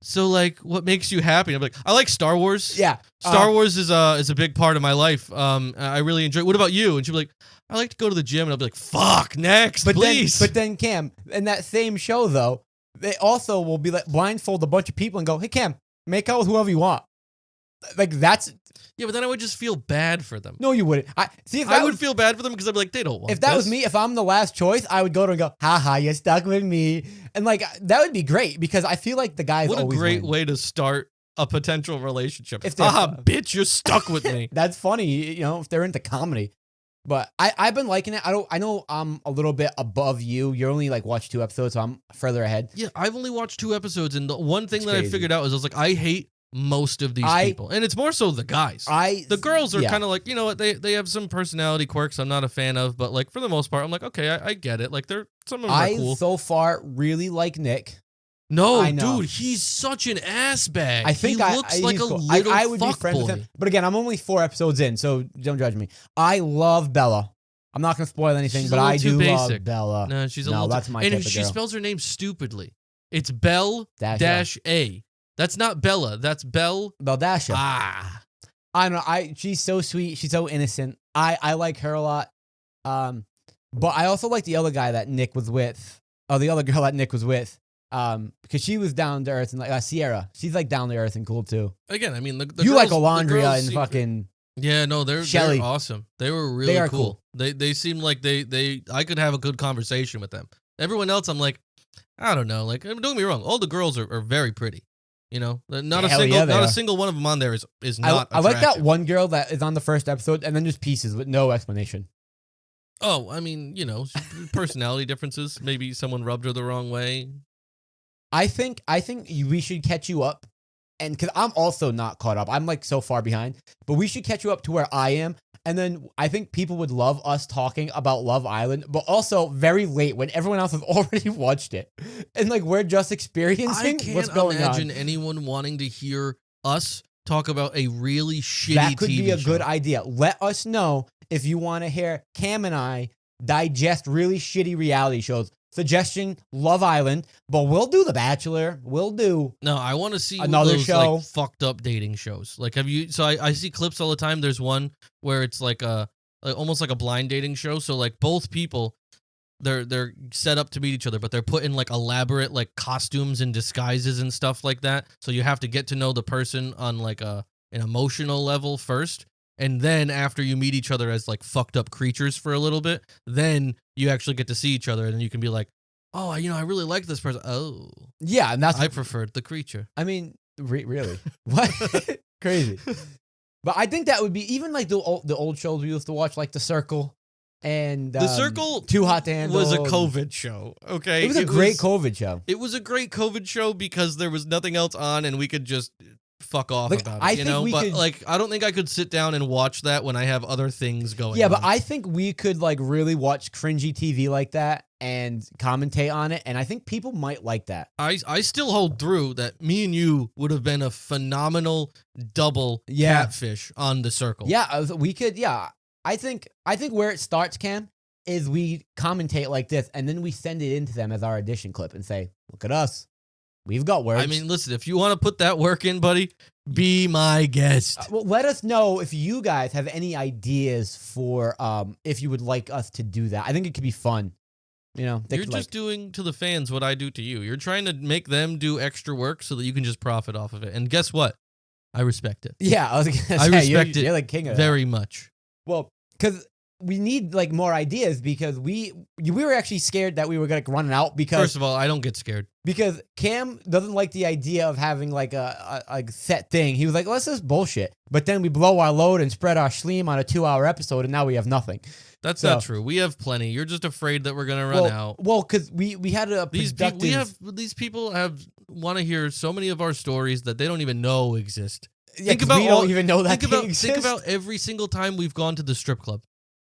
so like, what makes you happy? I'm like, I like Star Wars. Yeah. Star Wars is a big part of my life. I really enjoy. What about you? And she'd be like, I like to go to the gym, and I'll be like, fuck, next, please. But then Cam, in that same show though, they also will be like blindfold a bunch of people and go, hey Cam, make out with whoever you want. Like that's Yeah, but then I would just feel bad for them. no, you wouldn't. I see if I that would was, feel bad for them because I'd be like, they don't want if that was this. me, if I'm the last choice, I would go to and go, haha, you're stuck with me. And like that would be great because I feel like the guys What a always great win. way to start a potential relationship. If they're- Haha, bitch, you're stuck with me. That's funny, you know, if they're into comedy. But I've been liking it. I know I'm a little bit above you. You're only like watched 2 episodes, so I'm further ahead. Yeah, I've only watched 2 episodes, and the one thing It's that I crazy. figured out is I was like, I hate most of these people, and it's more so the guys. The girls are yeah. kind of like, you know what, they have some personality quirks I'm not a fan of, but like for the most part, I'm like, okay, I get it. Like some of them are cool. so far really like Nick. No, I know. dude, he's such an ass bag. I think he looks like he's a cool. little I would be friends with fuckboy. him. But again, I'm only 4 episodes in, so don't judge me. I love Bella. I'm not gonna spoil anything, She's but a little I too do basic. love Bella. No, she's a No, little. that's my and type of she girl. spells her name stupidly. It's Belle Dash A. That's not Bella. That's Belle. Beldasha. Ah. I don't know. She's so sweet. She's so innocent. I like her a lot. But I also like the other guy that Nick was with. Oh, the other girl that Nick was with. Because she was down to earth and like Sierra. She's like down to earth and cool too. Again, I mean, the You like girls- the Alondria girls and seem- fucking. Yeah, no, they're Shelley. awesome. They were really They are cool. They seem like they I could have a good conversation with them. Everyone else, I'm like, I don't know. Like, don't get me wrong, all the girls are very pretty. You know, not Hell yeah, they not a are. single one of them on there is not. I like that attractive. one girl that is on the first episode and then just pieces with no explanation. Oh, I mean, you know, personality differences. Maybe someone rubbed her the wrong way. I think we should catch you up, and because I'm also not caught up, I'm like so far behind. But we should catch you up to where I am, and then I think people would love us talking about Love Island, but also very late when everyone else has already watched it, and like we're just I experiencing can't what's going imagine on. anyone wanting to hear us talk about a really shitty That could TV be a show. good idea. Let us know if you want to hear Cam and I digest really shitty reality shows. Suggestion: Love Island, but we'll do The Bachelor. We'll do. No, I want to see Another those, show. like, fucked up dating shows. Like, have you? So I see clips all the time. There's one where it's like almost like a blind dating show. So like both people, they're set up to meet each other, but they're put in like elaborate like costumes and disguises and stuff like that. So you have to get to know the person on like an emotional level first. And then after you meet each other as like fucked up creatures for a little bit, then you actually get to see each other, and then you can be like, oh, you know, I really like this person. Oh, Yeah, and that's. I preferred the creature. I mean, really, what? Crazy. But I think that would be even like the old shows we used to watch, like The Circle and The Circle Too Hot to Handle. was a COVID show. Okay, It was a great COVID show. It was a great COVID show because there was nothing else on, and we could just fuck off Like, about it. I You think know, we but could- like, I don't think I could sit down and watch that when I have other things going. Yeah, on. but I think we could like really watch cringy TV like that and commentate on it, and I think people might like that. I still hold through that me and you would have been a phenomenal double Yeah. catfish on The Circle. Yeah, we could. Yeah, I think where it starts, Cam, is we commentate like this, and then we send it into them as our audition clip and say, "Look at us. We've got words. I mean, listen, if you want to put that work in, buddy, be my guest. Well, let us know if you guys have any ideas for if you would like us to do that. I think it could be fun. You know, You're just doing to the fans what I do to you. You're trying to make them do extra work so that you can just profit off of it. And guess what? I respect it. Yeah, I was gonna say, I respect you're it like king of very much. Well, because we need like more ideas because we were actually scared that we were gonna run out because First of all, I don't get scared. because Cam doesn't like the idea of having like a set thing. He was like, let's just bullshit. But then we blow our load and spread our schleam on a 2-hour episode, and now we have nothing. That's not true. We have plenty. You're just afraid that we're gonna run out. Well, because we had a productive... These people want to hear so many of our stories that they don't even know exist. Yeah, we don't even know that Think about every single time we've gone to the strip club.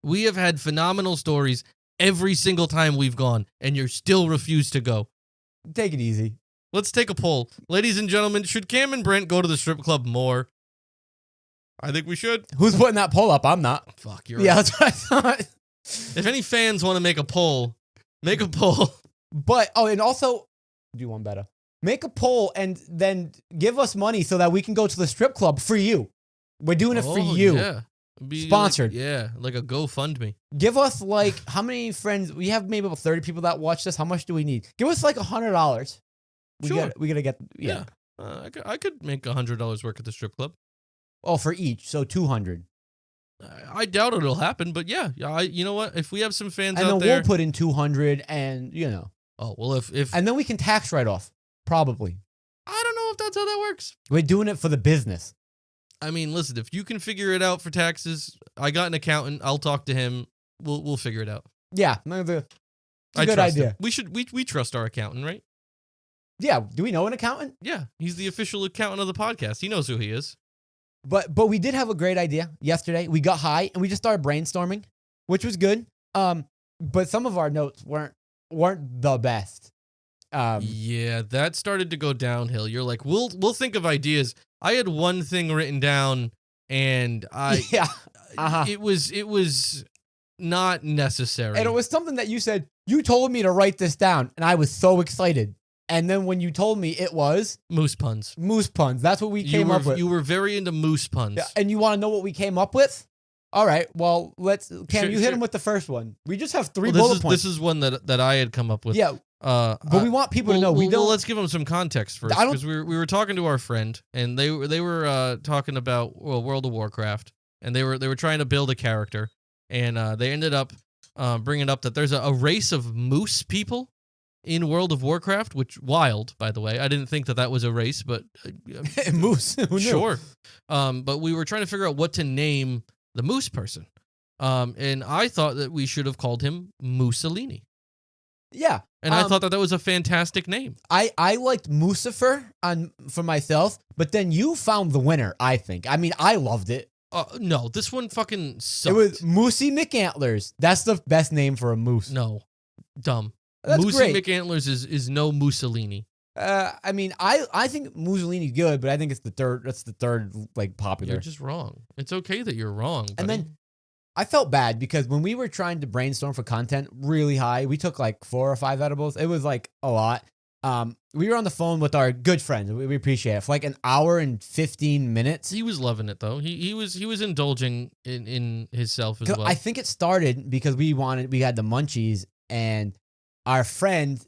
We have had phenomenal stories every single time we've gone, and you still refuse to go. Take it easy. Let's take a poll. Ladies and gentlemen, should Cam and Brent go to the strip club more? I think we should. Who's putting that poll up? I'm not. Fuck, you're Yeah, right. that's what I thought. If any fans want to make a poll, make a poll. But, and also, do one better. Make a poll and then give us money so that we can go to the strip club for you. We're doing it for you. Yeah. Sponsored. Like a GoFundMe. Give us like, how many friends? We have maybe about 30 people that watch this. How much do we need? Give us like $100. Sure. We gotta get, yeah. I could make $100 work at the strip club. Oh, for each. So 200. I doubt it'll happen, but yeah. You know what? If we have some fans and out then there. we'll put in 200 and, you know. Oh, well, if. And then we can tax write off. Probably. I don't know if that's how that works. We're doing it for the business. I mean, listen, if you can figure it out for taxes, I got an accountant. I'll talk to him. We'll figure it out. Yeah. It's a I good trust idea. him. We trust our accountant, right? Yeah. Do we know an accountant? Yeah. He's the official accountant of the podcast. He knows who he is. But we did have a great idea yesterday. We got high and we just started brainstorming, which was good. But some of our notes weren't the best. Yeah, that started to go downhill. You're like, we'll think of ideas. I had one thing written down, and it was not necessary. And it was something that you said. You told me to write this down, and I was so excited. And then when you told me it was moose puns. Moose puns. That's what we came up with. You were very into moose puns. Yeah, and you want to know what we came up with? All right. Well, Cam, you hit him with the first one. We just have 3 bullet points. This is one that I had come up with. Yeah. But we want people to know. Let's give them some context first, because we were talking to our friend, and they were talking about World of Warcraft, and they were trying to build a character, and they ended up bringing up that there's a race of moose people in World of Warcraft, which wild, by the way. I didn't think that was a race, but moose. Who knew? Sure. But we were trying to figure out what to name the moose person, and I thought that we should have called him Mussolini. Yeah. And I thought that was a fantastic name. I liked Mucifer for myself, but then you found the winner, I think. I mean, I loved it. No, this one fucking sucked. It was Moosey McAntlers. That's the best name for a moose. No. Dumb. That's Moosey great. McAntlers is no Mussolini. I mean, I think Mussolini's good, but I think it's the third. That's the third, like, popular. You're just wrong. It's okay that you're wrong, buddy. And then I felt bad because when we were trying to brainstorm for content really high, we took like 4 or 5 edibles. It was like a lot. We were on the phone with our good friends. We appreciate it for like an hour and 15 minutes. He was loving it though. He was indulging in himself as well. I think it started because we had the munchies, and our friend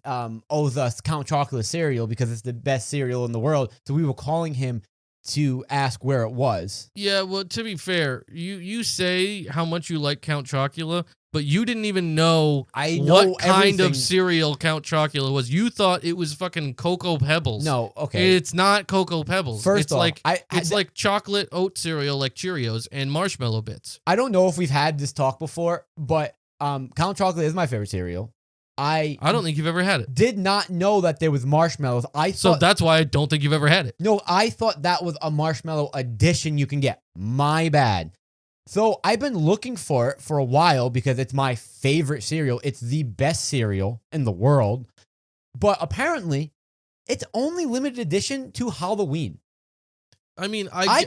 owes us Count Chocolate cereal because it's the best cereal in the world. So we were calling him to ask where it was. Yeah, well, to be fair, you say how much you like Count Chocula, but you didn't even know what kind of cereal Count Chocula was. You thought it was fucking Cocoa Pebbles. No, okay. It's not Cocoa Pebbles. First off, it's like chocolate oat cereal like Cheerios and marshmallow bits. I don't know if we've had this talk before, but Count Chocolate is my favorite cereal. I don't think you've ever had it. Did not know that there was marshmallows. So that's why I don't think you've ever had it. No, I thought that was a marshmallow addition you can get. My bad. So I've been looking for it for a while because it's my favorite cereal. It's the best cereal in the world. But apparently, it's only limited edition to Halloween. I mean, I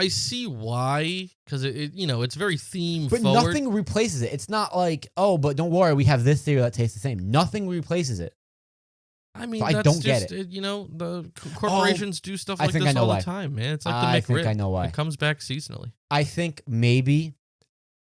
see why, because it's very theme forward. But nothing replaces it. It's not like, oh, but don't worry, we have this cereal that tastes the same. Nothing replaces it. I mean, So I that's don't get just, it. you know, the corporations do stuff I like think this I know all why. the time, man. It's like I the think McRib. I know why. It comes back seasonally. I think maybe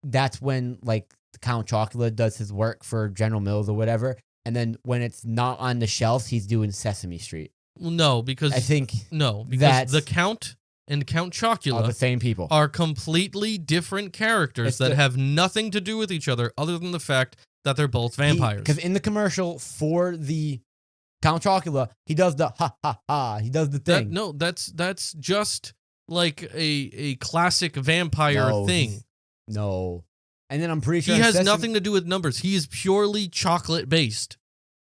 that's when like Count Chocula does his work for General Mills or whatever, and then when it's not on the shelves, he's doing Sesame Street. Well, no, because I think the Count and Count are Chocula the same people. are completely different characters It's that the- have nothing to do with each other other than the fact that they're both vampires. Because in the commercial for the Count Chocula, he does the ha ha ha. He does the thing. That's just like a classic vampire No, thing. No. And then I'm pretty sure He has nothing to do with numbers. He is purely chocolate based.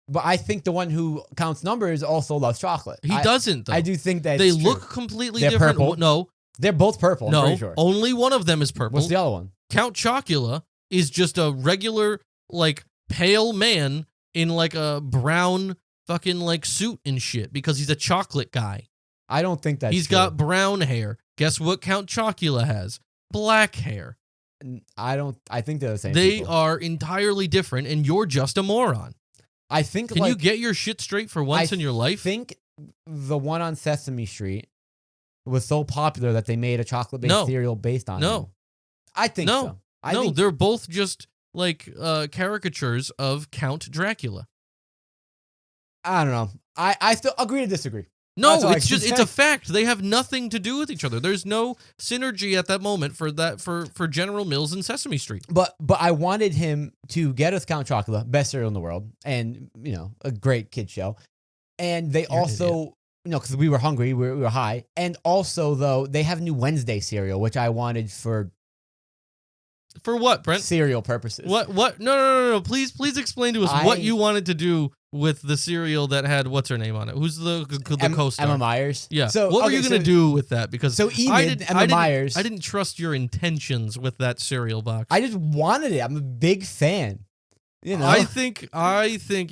But I think the one who counts numbers also loves chocolate. He doesn't, though. I do think that They it's look true. completely They're different. purple. No, They're both purple. I'm no, pretty sure. only one of them is purple. What's the other one? Count Chocula is just a regular, like, pale man in like a brown fucking like suit and shit because he's a chocolate guy. I don't think that's He's true. got brown hair. Guess what Count Chocula has? Black hair. I think they're the same They people. are entirely different, and you're just a moron. I think Can you get your shit straight for once in your I life? think the one on Sesame Street was so popular that they made a chocolate-based cereal based on No. him. I think No. so. I No, think they're both just like caricatures of Count Dracula. I don't know. I still agree to disagree. No, That's all I it's can just it's say. a fact. They have nothing to do with each other. There's no synergy at that moment for General Mills and Sesame Street. But I wanted him to get us Count Chocula, best cereal in the world, and a great kid show. And they You're an also, because we were hungry, we were high, and also though they have new Wednesday cereal, which I wanted for what, Brent? cereal purposes. What? No. Please explain to us what you wanted to do with the cereal that had what's her name on it? Who's the co-star? Emma Myers. Yeah. So what were you gonna do with that? Because So Emma Myers. I didn't trust your intentions with that cereal box. I just wanted it. I'm a big fan. I think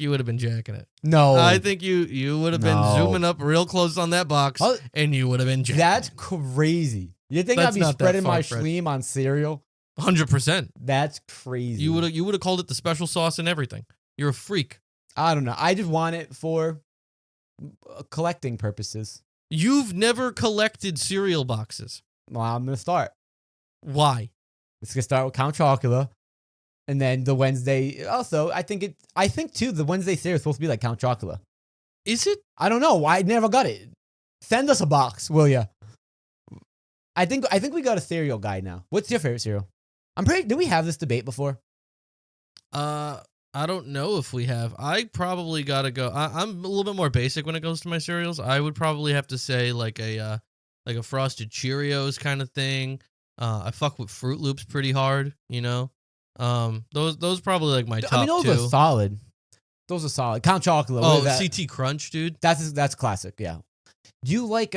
you would have been jacking it. No. I think you would have been No. zooming up real close on that box, Oh, and you would have been jacking. That's crazy. You think That's I'd be not that spreading far, my Fred. schleem on cereal? 100%. That's crazy. You would have called it the special sauce and everything. You're a freak. I don't know. I just want it for collecting purposes. You've never collected cereal boxes. Well, I'm gonna start. Why? It's gonna start with Count Chocula, and then the Wednesday. Also, I think too. The Wednesday cereal is supposed to be like Count Chocula. Is it? I don't know. I never got it. Send us a box, will ya? I think we got a cereal guy now. What's your favorite cereal? Did we have this debate before? I don't know if we have. I probably gotta go. I'm a little bit more basic when it goes to my cereals. I would probably have to say like a Frosted Cheerios kind of thing. I fuck with Fruit Loops pretty hard, Those probably like my top I mean, those two. are solid. Those are solid. Count Chocula. Oh, what is that? CT Crunch, dude. That's classic. Yeah. Do you like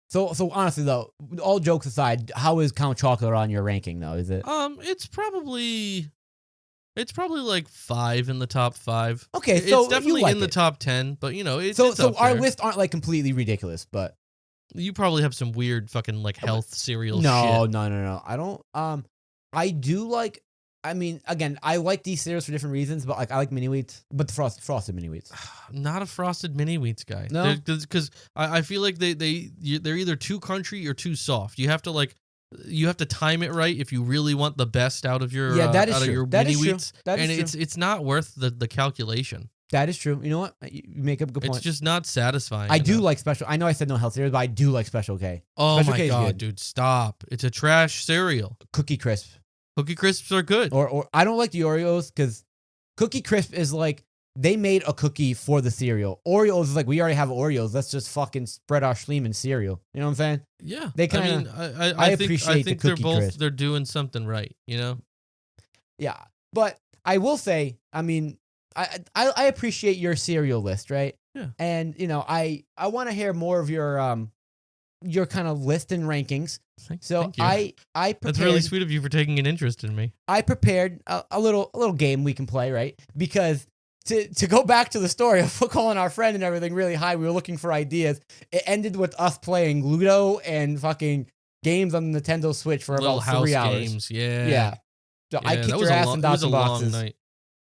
So honestly though, all jokes aside, how is Count Chocula on your ranking though? Is it It's probably like 5 in the top 5. okay? So It's definitely you like in the it. top 10, but it's So up our there. lists aren't like completely ridiculous, but You probably have some weird fucking like health cereal no, shit. no. I don't. I do like. I mean, again, I like these cereals for different reasons, but like I like mini wheats, but the frosted mini wheats. Not a Frosted Mini Wheats guy. No? Because I feel like they're either too crunchy or too soft. You have to time it right if you really want the best out of your That is out true. of your That Mini is true. Wheats. That is And true. it's not worth the calculation. That is true. You know what? You make up a good point. It's just not satisfying. I do enough. like special. I know I said no health cereals, but I do like Special K. Oh Special my K is god, good. dude, stop! It's a trash cereal. Cookie Crisp. Cookie Crisps are good. Or I don't like the Oreos because Cookie Crisp is like they made a cookie for the cereal. Oreos is like we already have Oreos. Let's just fucking spread our schleem in cereal. You know what I'm saying? Yeah, They kinda- I appreciate the think they're Cookie both Crisp. they're doing something right. Yeah. But I will say, I mean, I appreciate your cereal list, right? Yeah. And I want to hear more of your kind of list and rankings. So Thank you. I prepared. That's really sweet of you for taking an interest in me. I prepared a little game we can play, right? Because to go back to the story of calling our friend and everything really high, we were looking for ideas. It ended with us playing Ludo and fucking games on the Nintendo Switch for Little about house 3 hours. games, yeah. Yeah. So I Yeah, kicked that was your a ass long- in it was dodging a long boxes. night.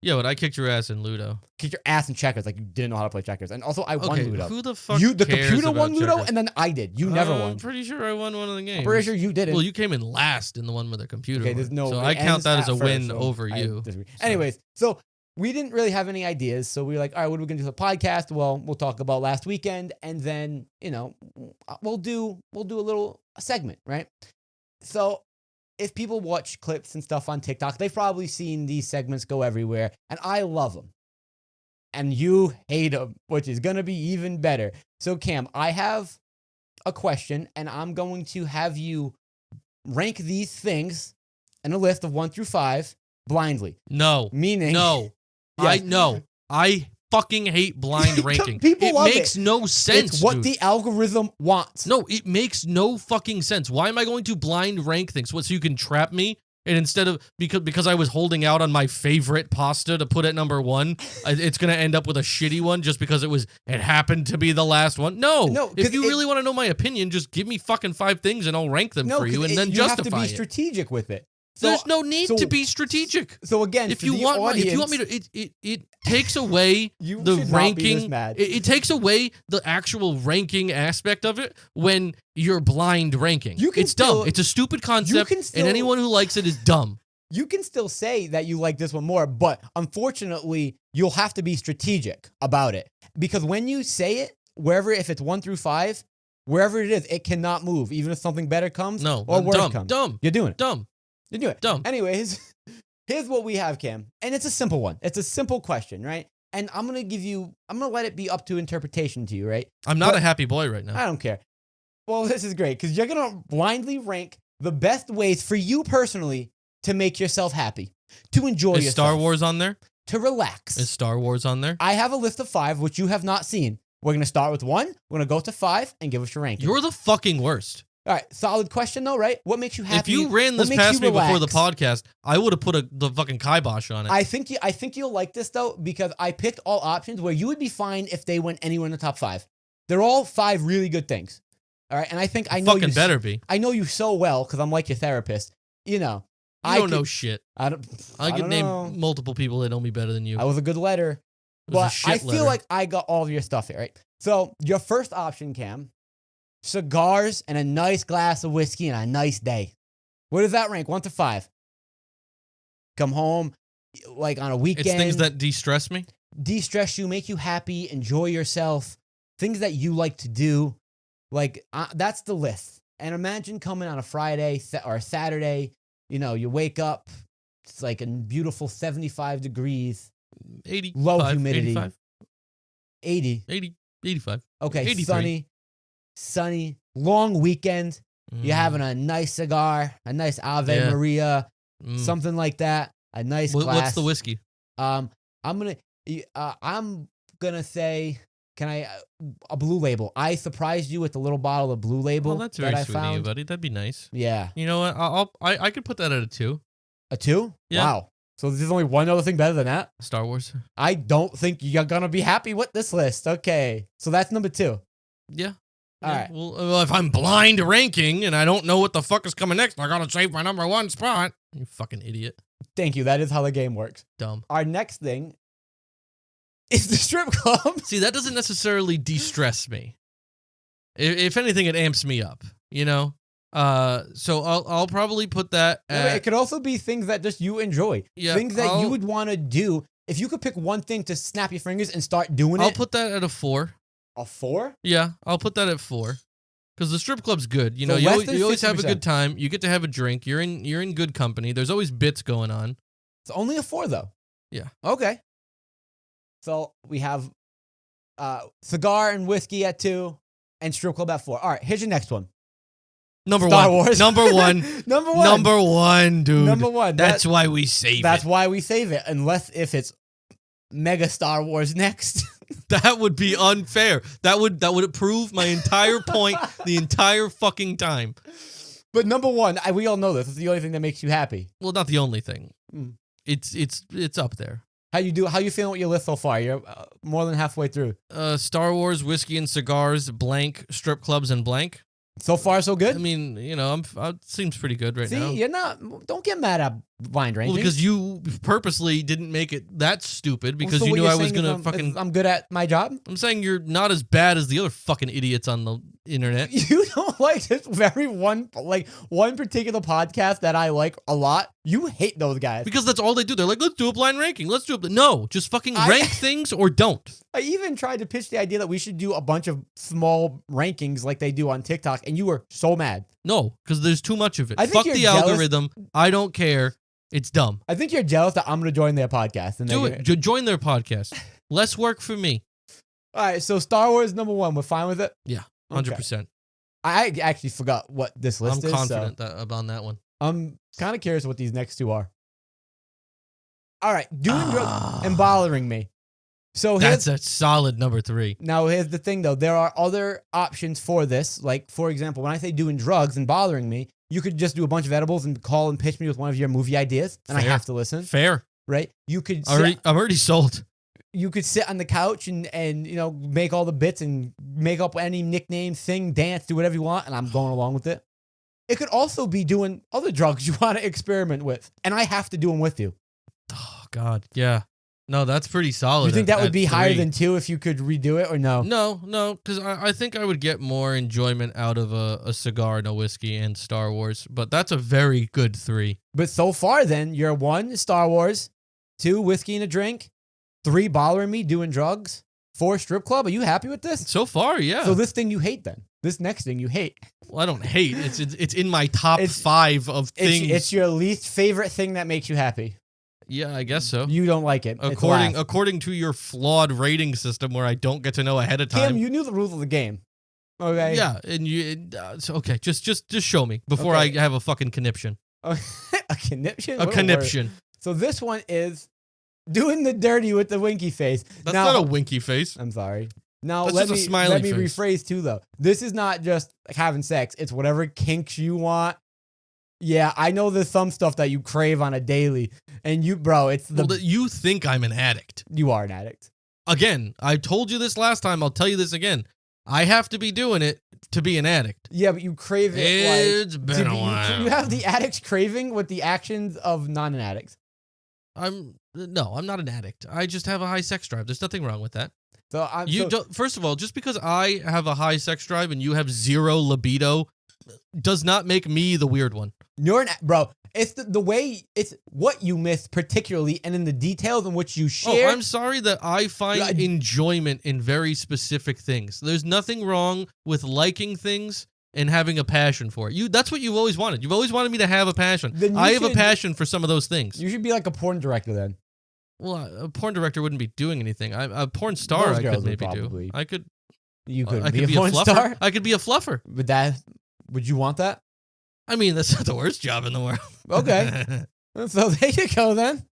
Yeah, but I kicked your ass in Ludo. Kicked your ass in checkers, like you didn't know how to play checkers. And also, I won Okay, Ludo. who the fuck The cares computer about won Ludo, checkers? and then I did. You never I'm won. pretty sure I won one of the games. I'm pretty sure you didn't. Well, you came in last in the one with the computer. Okay, there's no. So it I count ends that as at a first, win so over I you. disagree. So- Anyways, so we didn't really have any ideas, so we were like, all right, what are we gonna do for the podcast? Well, we'll talk about last weekend, and then we'll do a little segment, right? So if people watch clips and stuff on TikTok, they've probably seen these segments go everywhere, and I love them. And you hate them, which is going to be even better. So, Cam, I have a question, and I'm going to have you rank these things in a list of 1 through 5 blindly. No. Meaning... No. Yes. I fucking hate blind ranking. People love makes no sense. It's what dude. the algorithm wants. No, it makes no fucking sense. Why am I going to blind rank things? What, so you can trap me? And instead of because I was holding out on my favorite pasta to put at number 1, it's gonna end up with a shitty one just because it happened to be the last one. No, if you really want to know my opinion, just give me fucking 5 things and I'll rank them for you, and then you justify have to be it. strategic with it. So, There's no need to be strategic. So again, if you want me to, it takes away you the should not be this ranking. mad. It takes away the actual ranking aspect of it when you're blind ranking. It's dumb. It's a stupid concept, and anyone who likes it is dumb. You can still say that you like this one more, but unfortunately, you'll have to be strategic about it. Because when you say it, if it's 1 through 5, wherever it is, it cannot move, even if something better comes or worse comes. Dumb. You're doing it. Dumb. You're doing it. Dumb. Anyways, here's what we have, Cam. And it's a simple one. It's a simple question, right? And I'm going to let it be up to interpretation to you, right? I'm not a happy boy right now. I don't care. Well, this is great because you're going to blindly rank the best ways for you personally to make yourself happy, to enjoy yourself. Is Star Wars on there? To relax. Is Star Wars on there? I have a list of 5, which you have not seen. We're going to start with 1. We're going to go to 5 and give us your ranking. You're the fucking worst. All right. Solid question, though, right? What makes you happy? If you ran this past me before the podcast, I would have put the fucking kibosh on it. I think you'll like this, though, because I picked all options where you would be fine if they went anywhere in the top 5. They're all 5 really good things. All right. And I think I know fucking better be. I know you so well because I'm like your therapist. You know. I don't know shit. I could name multiple people that know me better than you. I was a good letter. But I feel like I got all of your stuff here, right? So your first option, Cam, cigars and a nice glass of whiskey and a nice day. Where does that rank? 1 to 5. Come home, like on a weekend. It's things that de-stress me. De-stress you, make you happy, enjoy yourself. Things that you like to do. Like, that's the list. And imagine coming on a Friday or a Saturday. You know, you wake up, it's like a beautiful 75 degrees. 80. Low humidity. 85. 80. 85. Okay, 83. sunny, long weekend. You're having a nice cigar, a nice Ave Maria, something like that. A nice glass. What's the whiskey? I'm gonna say, a Blue Label. I surprised you with the little bottle of Blue Label. Well, that's very that I sweet found. of you, buddy. That'd be nice. Yeah. You know what? I could put that at a 2. A 2? Yeah. Wow. So there's only one other thing better than that? Star Wars. I don't think you're gonna be happy with this list. Okay. So that's number 2. Yeah. All right. Well, if I'm blind ranking and I don't know what the fuck is coming next, I gotta save my number 1 spot. You fucking idiot. Thank you. That is how the game works. Dumb. Our next thing is the strip club. See, that doesn't necessarily de-stress me. If anything, it amps me up. You know. So I'll probably put that. It could also be things that just you enjoy. Yeah. Things that you would want to do. If you could pick one thing to snap your fingers and start doing I'll put that at a 4. A 4? Yeah, I'll put that at 4. Because the strip club's good. You know, So you less than always have a 50%. good time. You get to have a drink. You're in good company. There's always bits going on. It's only a 4 though. Yeah. Okay. So we have cigar and whiskey at 2 and strip club at 4. All right, here's your next one. Number Star 1. Wars. Number 1. Number 1. Number 1, dude. Number 1. That's why we save That's it. why we save it. Unless if it's Mega Star Wars next. That would be unfair. That would prove my entire point the entire fucking time. But number 1, we all know this. It's the only thing that makes you happy. Well, not the only thing. Mm. It's up there. How you feeling with your list so far? You're more than halfway through. Star Wars, whiskey and cigars, blank, strip clubs and blank. So far, so good. I mean, you know, it seems pretty good right now. See, you're not. Don't get mad at Blind ranking. Well, because you purposely didn't make it that stupid because So you what knew you're I was saying is gonna fucking. I'm good at my job. I'm saying you're not as bad as the other fucking idiots on the internet. You don't like this one particular podcast that I like a lot. You hate those guys. Because that's all they do. They're like, let's do a blind ranking. Let's do it. No, just fucking I- rank things or don't. I even tried to pitch the idea that we should do a bunch of small rankings like they do on TikTok, and you were so mad. No, because there's too much of it. I think Fuck you're the jealous- algorithm. I don't care. It's dumb. I think you're jealous that I'm going to join their podcast. And Do it. Join their podcast. Less work for me. All right, so Star Wars #1. We're fine with it? Yeah, Okay. 100%. I actually forgot what this list I'm is. confident on that one. I'm kind of curious what these next two are. All right, doing drugs and bothering me. So That's a solid number 3. now here's the thing, though. There are other options for this. Like, for example, when I say doing drugs and bothering me, you could just do a bunch of edibles and call and pitch me with one of your movie ideas, and I Fair. have to listen, Fair. right? You could I'm already sold. you could sit on the couch and make all the bits and make up any nickname, sing, dance, do whatever you want, and I'm going along with it. It could also be doing other drugs you want to experiment with, and I have to do them with you. Oh, God. Yeah. No, that's pretty solid. You think that would at be higher 3. than 2 if you could redo it, or no? No, because I think I would get more enjoyment out of a cigar and a whiskey and Star Wars, but that's a very good 3. But so far, then, you're 1, Star Wars, 2, whiskey and a drink, 3, bothering me, doing drugs, 4, strip club. Are you happy with this? So far, yeah. So this thing you hate, then. This next thing you hate. Well, I don't hate. It's in my top It's- 5 of things. It's your least favorite thing that makes you happy. Yeah, I guess so. You don't like it. It's According last. according to your flawed rating system, where I don't get to know ahead of time. Cam, you knew the rules of the game. Okay. Yeah, and so okay, just show me before Okay. I have a fucking conniption. a conniption? A What word. conniption. So this one is doing the dirty with the winky face. That's Now, not a winky face. I'm sorry. Now That's let just a me smiley let me face. rephrase too though. This is not just like having sex. It's whatever kinks you want. Yeah, I know there's some stuff that you crave on a daily, and it's the You think I'm an addict. you are an addict. Again, I told you this last time. I'll tell you this again. I have to be doing it to be an addict. Yeah, but you crave it. It's like, been to a be- while. You have the addict's craving with the actions of non-addicts. I'm not an addict. I just have a high sex drive. There's nothing wrong with that. So First of all, just because I have a high sex drive and you have zero libido does not make me the weird one. You're bro. It's the way it's what you miss particularly, and in the details in which you share. Oh, I'm sorry that I find enjoyment in very specific things. There's nothing wrong with liking things and having a passion for it. That's what you've always wanted. You've always wanted me to have a passion. Then you I have a should- passion for some of those things. You should be like a porn director then. Well, a porn director wouldn't be doing anything. A porn star Those I girls could would maybe probably. do. I could. You could I be could a porn fluffer. star. I could be a fluffer. But would you want that? I mean, that's not the worst job in the world. Okay. So there you go then.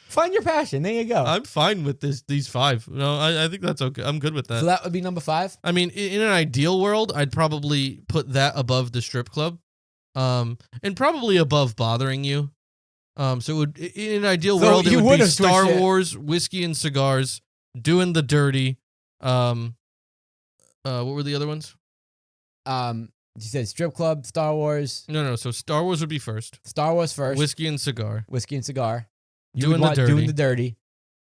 Find your passion. There you go. I'm fine with these 5. No, I think that's okay. I'm good with that. So that would be number 5. I mean, in an ideal world, I'd probably put that above the strip club, and probably above bothering you. So it would, in an ideal So world, it you would be would've switched Star it. Wars, whiskey and cigars, doing the dirty. What were the other ones? You said strip club, Star Wars. No. So Star Wars would be first. Star Wars first. Whiskey and cigar. Whiskey and cigar. Doing the dirty. Doing the dirty.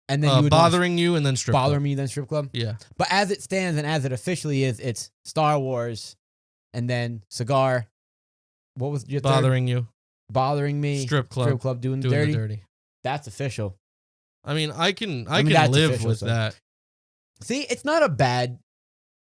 And then you would Bothering you and then strip bother club. me then strip club. Yeah. But as it stands and as it officially is, it's Star Wars, and then cigar. What was your third? Bothering you. Bothering me. Strip club. Doing the Doing dirty. the dirty. That's official. I mean, I can mean, that's live official, with so- that. See, it's not a bad.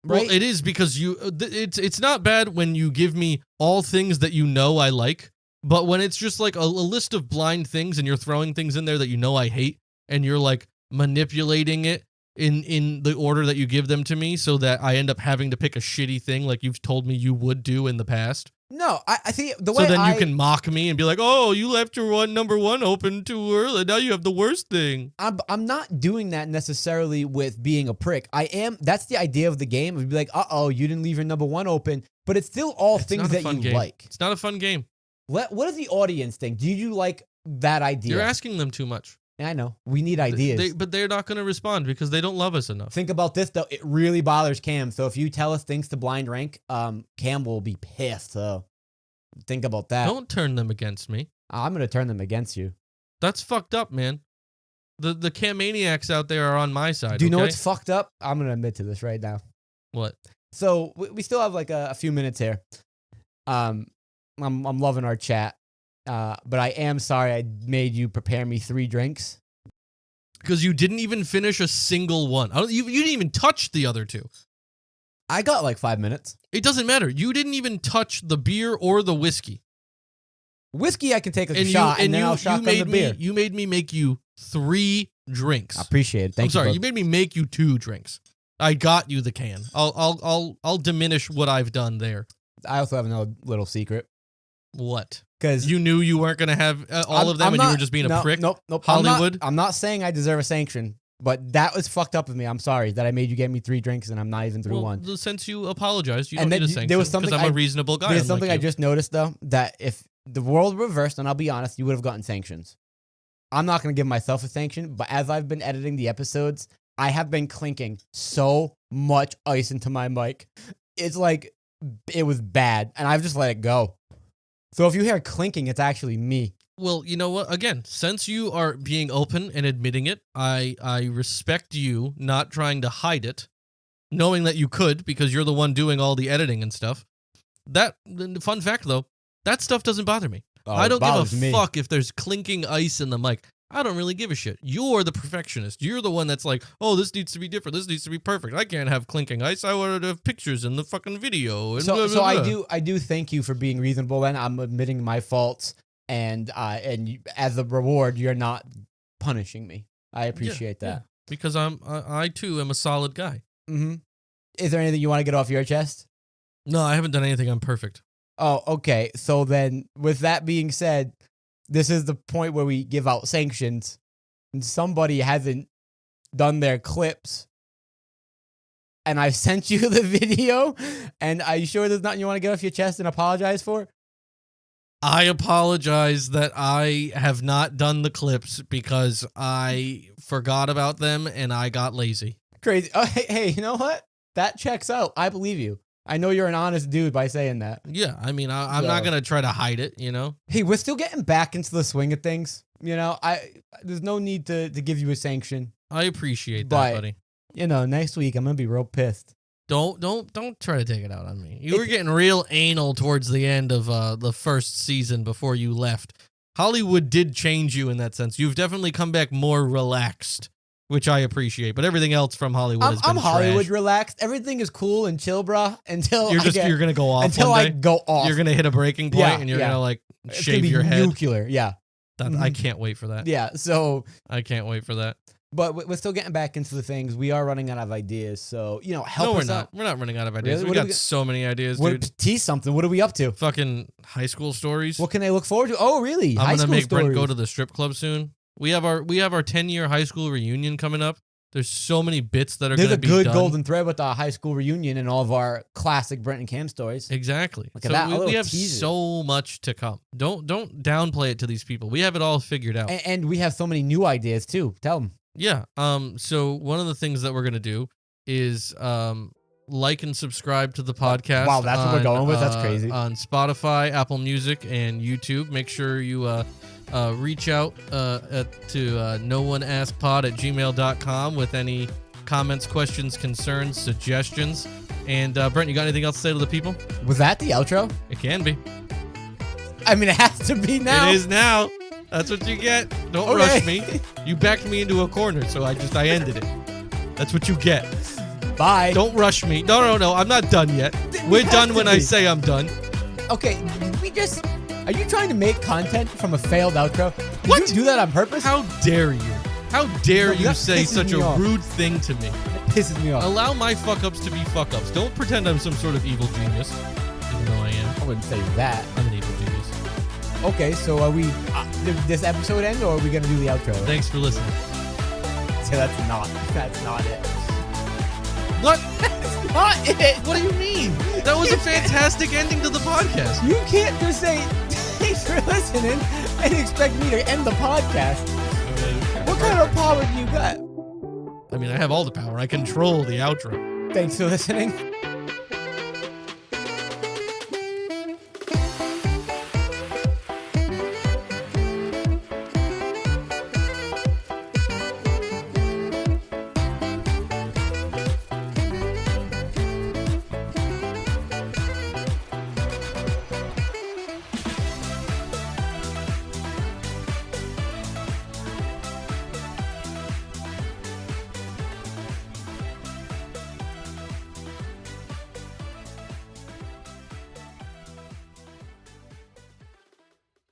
Right? Well, it is because it's not bad when you give me all things that you know I like, but when it's just like a list of blind things and you're throwing things in there that you know I hate and you're like manipulating it in the order that you give them to me so that I end up having to pick a shitty thing like you've told me you would do in the past. No, I see the So way then you can mock me and be like, "Oh, you left your number 1 open too early. Now you have the worst thing." I'm not doing that necessarily with being a prick. I am. That's the idea of the game. Would be like, you didn't leave your number 1 open, but it's still all It's things not a that fun you game. like. It's not a fun game. What does the audience think? Do you like that idea? You're asking them too much. I know. We need ideas. But they're not going to respond because they don't love us enough. Think about this though. It really bothers Cam. So if you tell us things to blind rank, Cam will be pissed. So think about that. Don't turn them against me. I'm gonna turn them against you. That's fucked up, man. The Cam Maniacs out there are on my side. Do you know okay? what's fucked up? I'm gonna admit to this right now. What? So we still have like a few minutes here. I'm loving our chat, but I am sorry I made you prepare me 3 drinks. Because you didn't even finish a single one. You didn't even touch the other 2. I got like 5 minutes. It doesn't matter. You didn't even touch the beer or the whiskey. Whiskey, I can take like a shot, and then I'll shotgun the beer. You made me make you 3 drinks. I appreciate it. Thank you. I'm sorry. You made me make you 2 drinks. I got you the can. I'll diminish what I've done there. I also have another little secret. What? Because you knew you weren't gonna have all of them, and you were just being a prick. Nope. Hollywood. I'm not saying I deserve a sanction, but that was fucked up of me. I'm sorry that I made you get me 3 drinks, and I'm not even through one. Since you apologized, you And don't then need a sanction. there was something because I'm a reasonable guy. There's something I just noticed though, that if the world reversed, and I'll be honest, you would have gotten sanctions. I'm not going to give myself a sanction, but as I've been editing the episodes, I have been clinking so much ice into my mic. It's like it was bad, and I've just let it go. So if you hear clinking, it's actually me. Well, you know what? Again, since you are being open and admitting it, I respect you not trying to hide it, knowing that you could because you're the one doing all the editing and stuff. Fun fact though, that stuff doesn't bother me. Oh, I don't give a me. fuck if there's clinking ice in the mic. I don't really give a shit. You're the perfectionist. You're the one that's like, oh, this needs to be different. This needs to be perfect. I can't have clinking ice. I want to have pictures in the fucking video. And So, blah, so blah, blah. I do thank you for being reasonable. Then I'm admitting my faults, and as a reward, you're not punishing me. I appreciate that. Yeah, because I too am a solid guy. Mm-hmm. Is there anything you want to get off your chest? No, I haven't done anything. I'm perfect. Oh, okay. So then, with that being said, this is the point where we give out sanctions, and somebody hasn't done their clips, and I sent you the video, and are you sure there's nothing you want to get off your chest and apologize for? I apologize that I have not done the clips because I forgot about them and I got lazy. Crazy. Oh, hey, you know what? That checks out. I believe you. I know you're an honest dude by saying that. Yeah, I mean, I'm not gonna try to hide it, you know. Hey, we're still getting back into the swing of things. You know, there's no need to give you a sanction. I appreciate But, that, buddy. You know, next week I'm gonna be real pissed. Don't try to take it out on me. You were getting real anal towards the end of the first season before you left. Hollywood did change you in that sense. You've definitely come back more relaxed, which I appreciate. But everything else from Hollywood has been I'm Hollywood trash. relaxed. Everything is cool and chill, brah. Until You're gonna go off until one I day. go off. You're gonna hit a breaking point Yeah, and you're yeah. gonna like It's shave gonna be your head. nuclear. Yeah, I can't wait for that. yeah. So, I can't wait for that. but we're still getting back into the things. We are running out of ideas. So, you know, help No, we're us not. out. We're not running out of ideas. Really? We What do got we got? so many ideas, dude. Tease something. What are we up to? Fucking high school stories. What can they look forward to? Oh, really? I'm High gonna school make Brent stories. go to the strip club soon. We have our 10-year high school reunion coming up. There's so many bits that are There's gonna a be good done. golden thread with our high school reunion and all of our classic Brent and Cam stories. Exactly. Look at that, a we little have teaser. so much to come. Don't downplay it to these people. We have it all figured out. And we have so many new ideas too. Tell them. Yeah. So one of the things that we're gonna do is like and subscribe to the podcast. Wow, that's what we're going with? That's crazy. On Spotify, Apple Music, and YouTube. Make sure you reach out to nooneaskpod@gmail.com with any comments, questions, concerns, suggestions. And Brent, you got anything else to say to the people? Was that the outro? It can be. I mean, it has to be now. It is now. That's what you get. Don't Okay. rush me. You backed me into a corner, so I ended it. That's what you get. Bye. Don't rush me. No. I'm not done yet. We're have done to when be. I say I'm done. Okay, are you trying to make content from a failed outro? Did What? you do that on purpose? How dare you? How dare No, you that say pisses such me a off. rude thing to me? That pisses me off. Allow my fuck-ups to be fuck-ups. Don't pretend I'm some sort of evil genius, even though I am. I wouldn't say that. I'm an evil genius. Okay, so are we, did this episode end or are we going to do the outro? Thanks for listening. So that's not it. What? That's not it. What do you mean? That was a fantastic ending to the podcast. You can't just say, thanks for listening and expect me to end the podcast. What kind of power do you got? I mean, I have all the power. I control the outro. Thanks for listening.